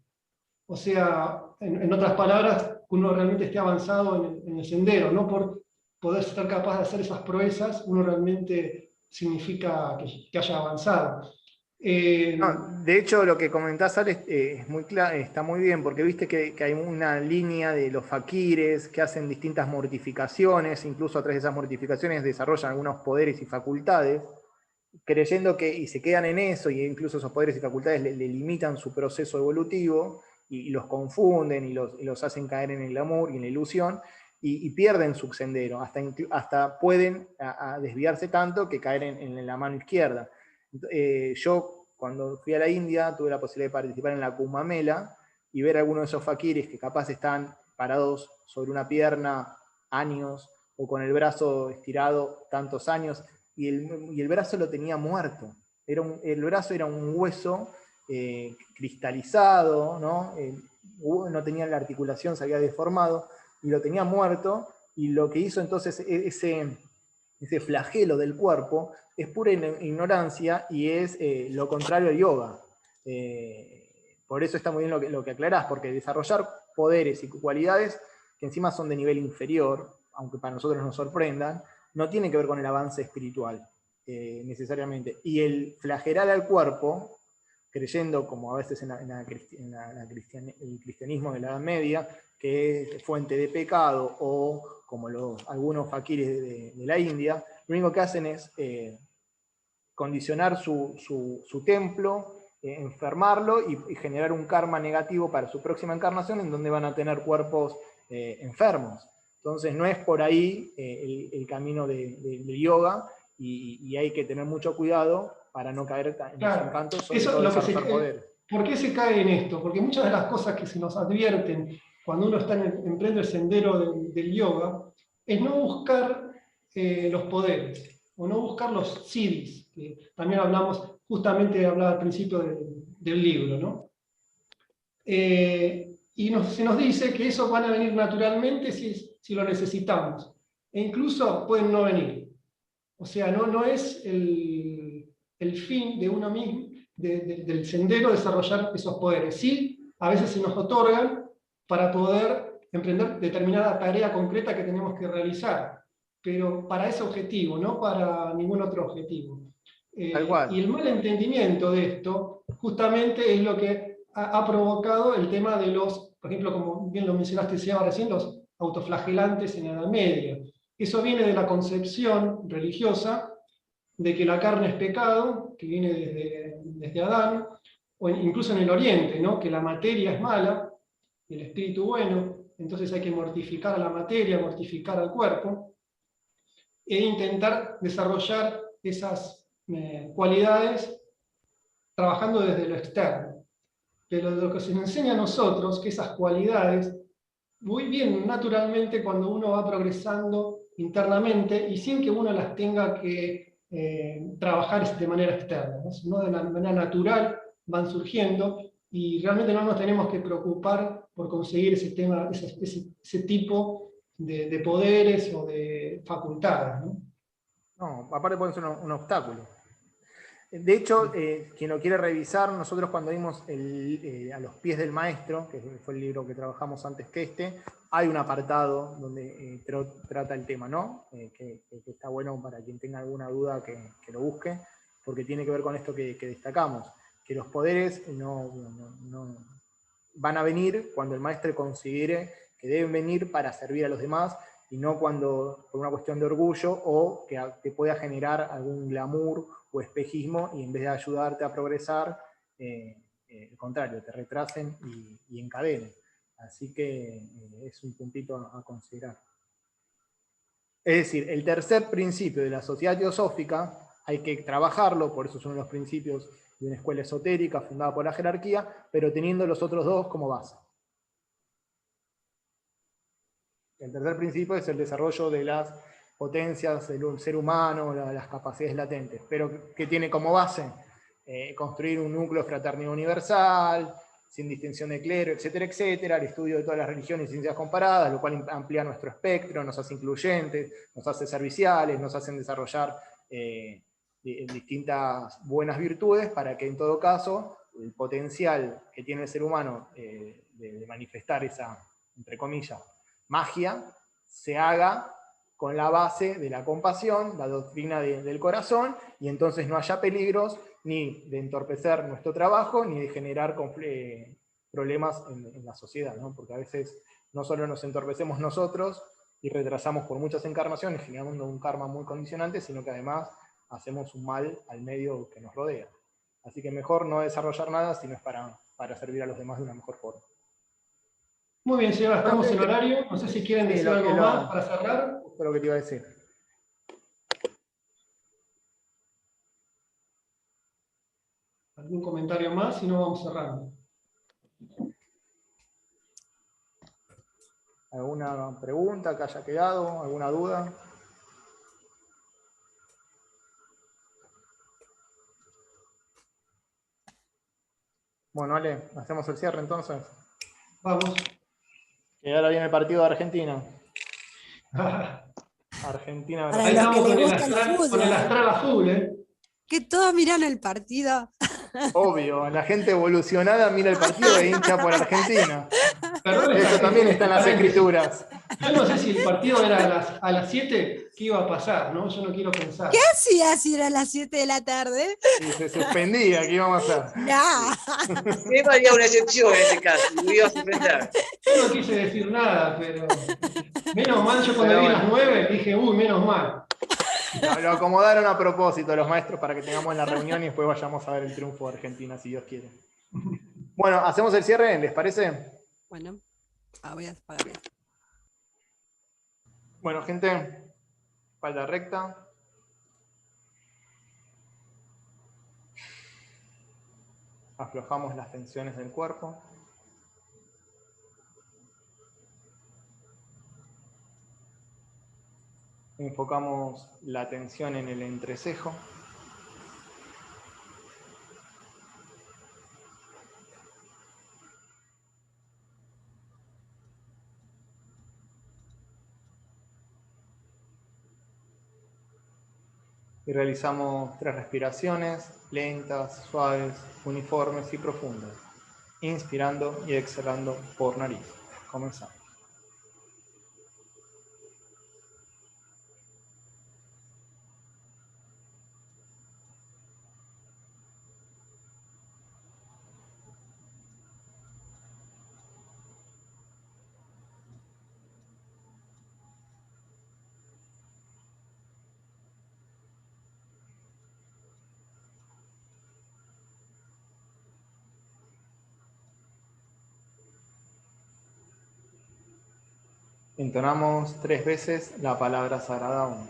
O sea, en otras palabras, uno realmente esté avanzado en el sendero, no por poder ser capaz de hacer esas proezas, uno realmente significa que haya avanzado. No, de hecho, lo que comentás, Ale, es muy claro, está muy bien, porque viste que hay una línea de los faquires que hacen distintas mortificaciones, incluso a través de esas mortificaciones desarrollan algunos poderes y facultades, creyendo que, y se quedan en eso, y incluso esos poderes y facultades le limitan su proceso evolutivo, y los confunden, y los hacen caer en el glamour y en la ilusión, y pierden su sendero, hasta pueden a desviarse tanto que caer en la mano izquierda. Yo, cuando fui a la India, tuve la posibilidad de participar en la Kumbh Mela y ver a algunos de esos faquires que capaz están parados sobre una pierna años, o con el brazo estirado tantos años, y el brazo lo tenía muerto. El brazo era un hueso cristalizado, ¿no? No tenía la articulación, se había deformado, y lo tenía muerto, y lo que hizo entonces ese flagelo del cuerpo es pura ignorancia y es lo contrario al yoga. Por eso está muy bien lo que aclarás, porque desarrollar poderes y cualidades que encima son de nivel inferior, aunque para nosotros nos sorprendan, no tiene que ver con el avance espiritual, necesariamente. Y el flagelar al cuerpo, creyendo, como a veces en el cristianismo de la Edad Media, que es fuente de pecado, o como algunos faquires de la India, lo único que hacen es condicionar su templo, enfermarlo y generar un karma negativo para su próxima encarnación, en donde van a tener cuerpos enfermos. Entonces no es por ahí el camino del yoga, y hay que tener mucho cuidado para no caer en los encantos, sobre todo desarrollar poder. ¿Por qué se cae en esto? Porque muchas de las cosas que se nos advierten cuando uno emprende el sendero del yoga es no buscar los poderes, o no buscar los siddhis, que también hablamos, justamente hablaba al principio del libro, ¿no? Se nos dice que esos van a venir naturalmente si lo necesitamos, e incluso pueden no venir. O sea, no es el fin de uno mismo, del sendero, desarrollar esos poderes. Sí, a veces se nos otorgan para poder emprender determinada tarea concreta que tenemos que realizar, pero para ese objetivo, no para ningún otro objetivo. Tal cual. Y el mal entendimiento de esto justamente es lo que ha provocado el tema de los, por ejemplo, como bien lo mencionaste Seba recién, los autoflagelantes en la Edad Media. Eso viene de la concepción religiosa de que la carne es pecado, que viene desde Adán, o incluso en el Oriente, ¿no? Que la materia es mala, el espíritu bueno, entonces hay que mortificar a la materia, mortificar al cuerpo, e intentar desarrollar esas cualidades trabajando desde lo externo. Pero lo que se nos enseña a nosotros, que esas cualidades, muy bien, naturalmente, cuando uno va progresando internamente y sin que uno las tenga que trabajar de manera externa, ¿no? De manera natural van surgiendo, y realmente no nos tenemos que preocupar por conseguir ese tipo de poderes o de facultades, ¿no? No, aparte puede ser un obstáculo. De hecho, quien lo quiere revisar, nosotros cuando vimos A los pies del maestro, que fue el libro que trabajamos antes que este, hay un apartado donde trata el tema, ¿no? Que está bueno para quien tenga alguna duda que lo busque, porque tiene que ver con esto que destacamos, que los poderes no van a venir cuando el maestro considere que deben venir para servir a los demás, y no cuando por una cuestión de orgullo o que te pueda generar algún glamour o espejismo, y en vez de ayudarte a progresar, al contrario, te retrasen y encadenen. Así que es un puntito a considerar. Es decir, el tercer principio de la sociedad teosófica hay que trabajarlo, por eso son los principios de una escuela esotérica fundada por la jerarquía, pero teniendo los otros dos como base. El tercer principio es el desarrollo de las potencias del ser humano, las capacidades latentes, pero que tiene como base construir un núcleo fraternidad universal, sin distinción de clero, etcétera, etcétera, el estudio de todas las religiones y ciencias comparadas, lo cual amplía nuestro espectro, nos hace incluyentes, nos hace serviciales, nos hacen desarrollar distintas buenas virtudes para que en todo caso el potencial que tiene el ser humano de manifestar esa, entre comillas, magia, se haga con la base de la compasión, la doctrina del corazón, y entonces no haya peligros ni de entorpecer nuestro trabajo, ni de generar problemas en la sociedad, ¿no? Porque a veces no solo nos entorpecemos nosotros y retrasamos por muchas encarnaciones, generando un karma muy condicionante, sino que además hacemos un mal al medio que nos rodea. Así que mejor no desarrollar nada, sino es para servir a los demás de una mejor forma. Muy bien, Seba, estamos en horario. No sé si quieren Sí, decir lo algo que más para cerrar. Fue lo que te iba a decir. ¿Algún comentario más? Si no, vamos cerrando. ¿Alguna pregunta que haya quedado? ¿Alguna duda? Bueno, Ale, hacemos el cierre entonces. Vamos. Y ahora viene el partido de Argentina. Argentina, Para Ahí los que estamos les con el gusta el astral, con el fútbol, astral azul, ¿eh? que todos miran el partido. obvio, la gente evolucionada mira el partido e hincha por Argentina. Perdón, esa Eso también gente, está en las paréntesis. escrituras. Yo no sé si el partido era a las 7, ¿qué iba a pasar? ¿No? Yo no quiero pensar. ¿Qué hacía si era las 7 de la tarde? Y se suspendía, ¿qué íbamos a hacer? No. Eva haría una excepción en ese caso, lo iba a suspender. Yo no quise decir nada, pero menos mal, yo cuando Pero vi bueno. las 9 dije, uy, menos mal. Lo acomodaron a propósito los maestros para que tengamos la reunión y después vayamos a ver el triunfo de Argentina, si Dios quiere. Bueno, hacemos el cierre, ¿les parece? Bueno, voy a apagar esto. Bueno, gente, espalda recta. Aflojamos las tensiones del cuerpo. Enfocamos la atención en el entrecejo. Y realizamos 3 respiraciones, lentas, suaves, uniformes y profundas. Inspirando y exhalando por nariz. Comenzamos. Entonamos 3 veces la palabra sagrada Om.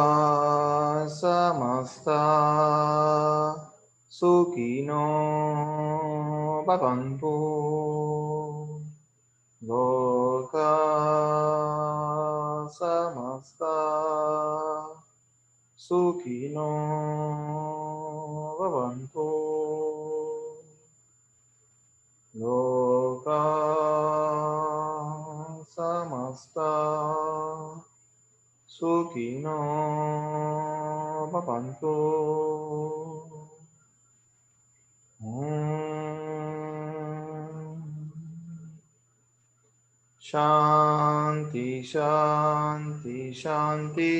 Loka samasta sukino bhavantu. Loka samasta sukino bhavantu. Loka samasta sukino bhavantu. Shanti, shanti, shanti.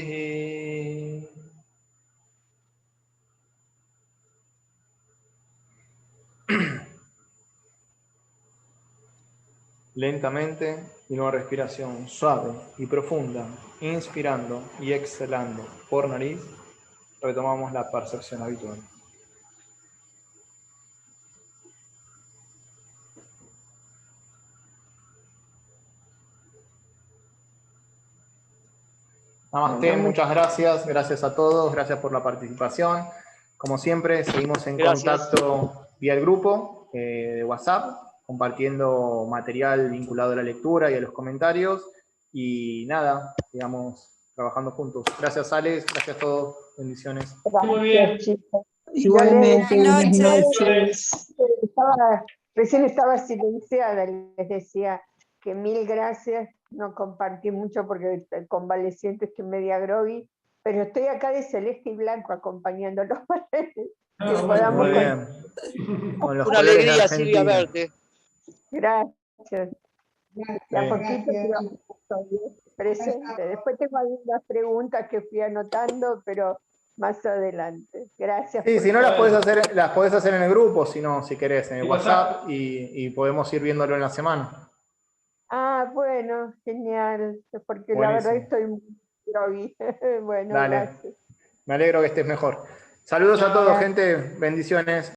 Lentamente, y una respiración suave y profunda, inspirando y exhalando por nariz, retomamos la percepción habitual. Namaste, muchas gracias, gracias a todos, gracias por la participación. Como siempre, seguimos en contacto vía el grupo de WhatsApp, compartiendo material vinculado a la lectura y a los comentarios. Y nada, sigamos trabajando juntos. Gracias, Alex, gracias a todos, bendiciones. Muy bien. Chicos. Buenas Igualmente, Buenas noches. noches. Recién estaba silenciada, les decía que mil gracias, no compartí mucho porque el convaleciente estoy media groggy, pero estoy acá de celeste y blanco acompañándolos para que podamos Muy bien. Con los Una colores de alegría, Silvia, Argentina. verte. Gracias. De a poquito pero estoy presente. Después tengo algunas preguntas que fui anotando, pero más adelante. Gracias. Sí, por si no todo. las podés hacer en el grupo, si no, si querés, en el En WhatsApp y podemos ir viéndolo en la semana. Ah, bueno, genial, porque la Buenísimo. verdad estoy muy groggy. Bueno, Dale. gracias. Me alegro que estés mejor. Saludos a Chao. todos, gente. Bendiciones.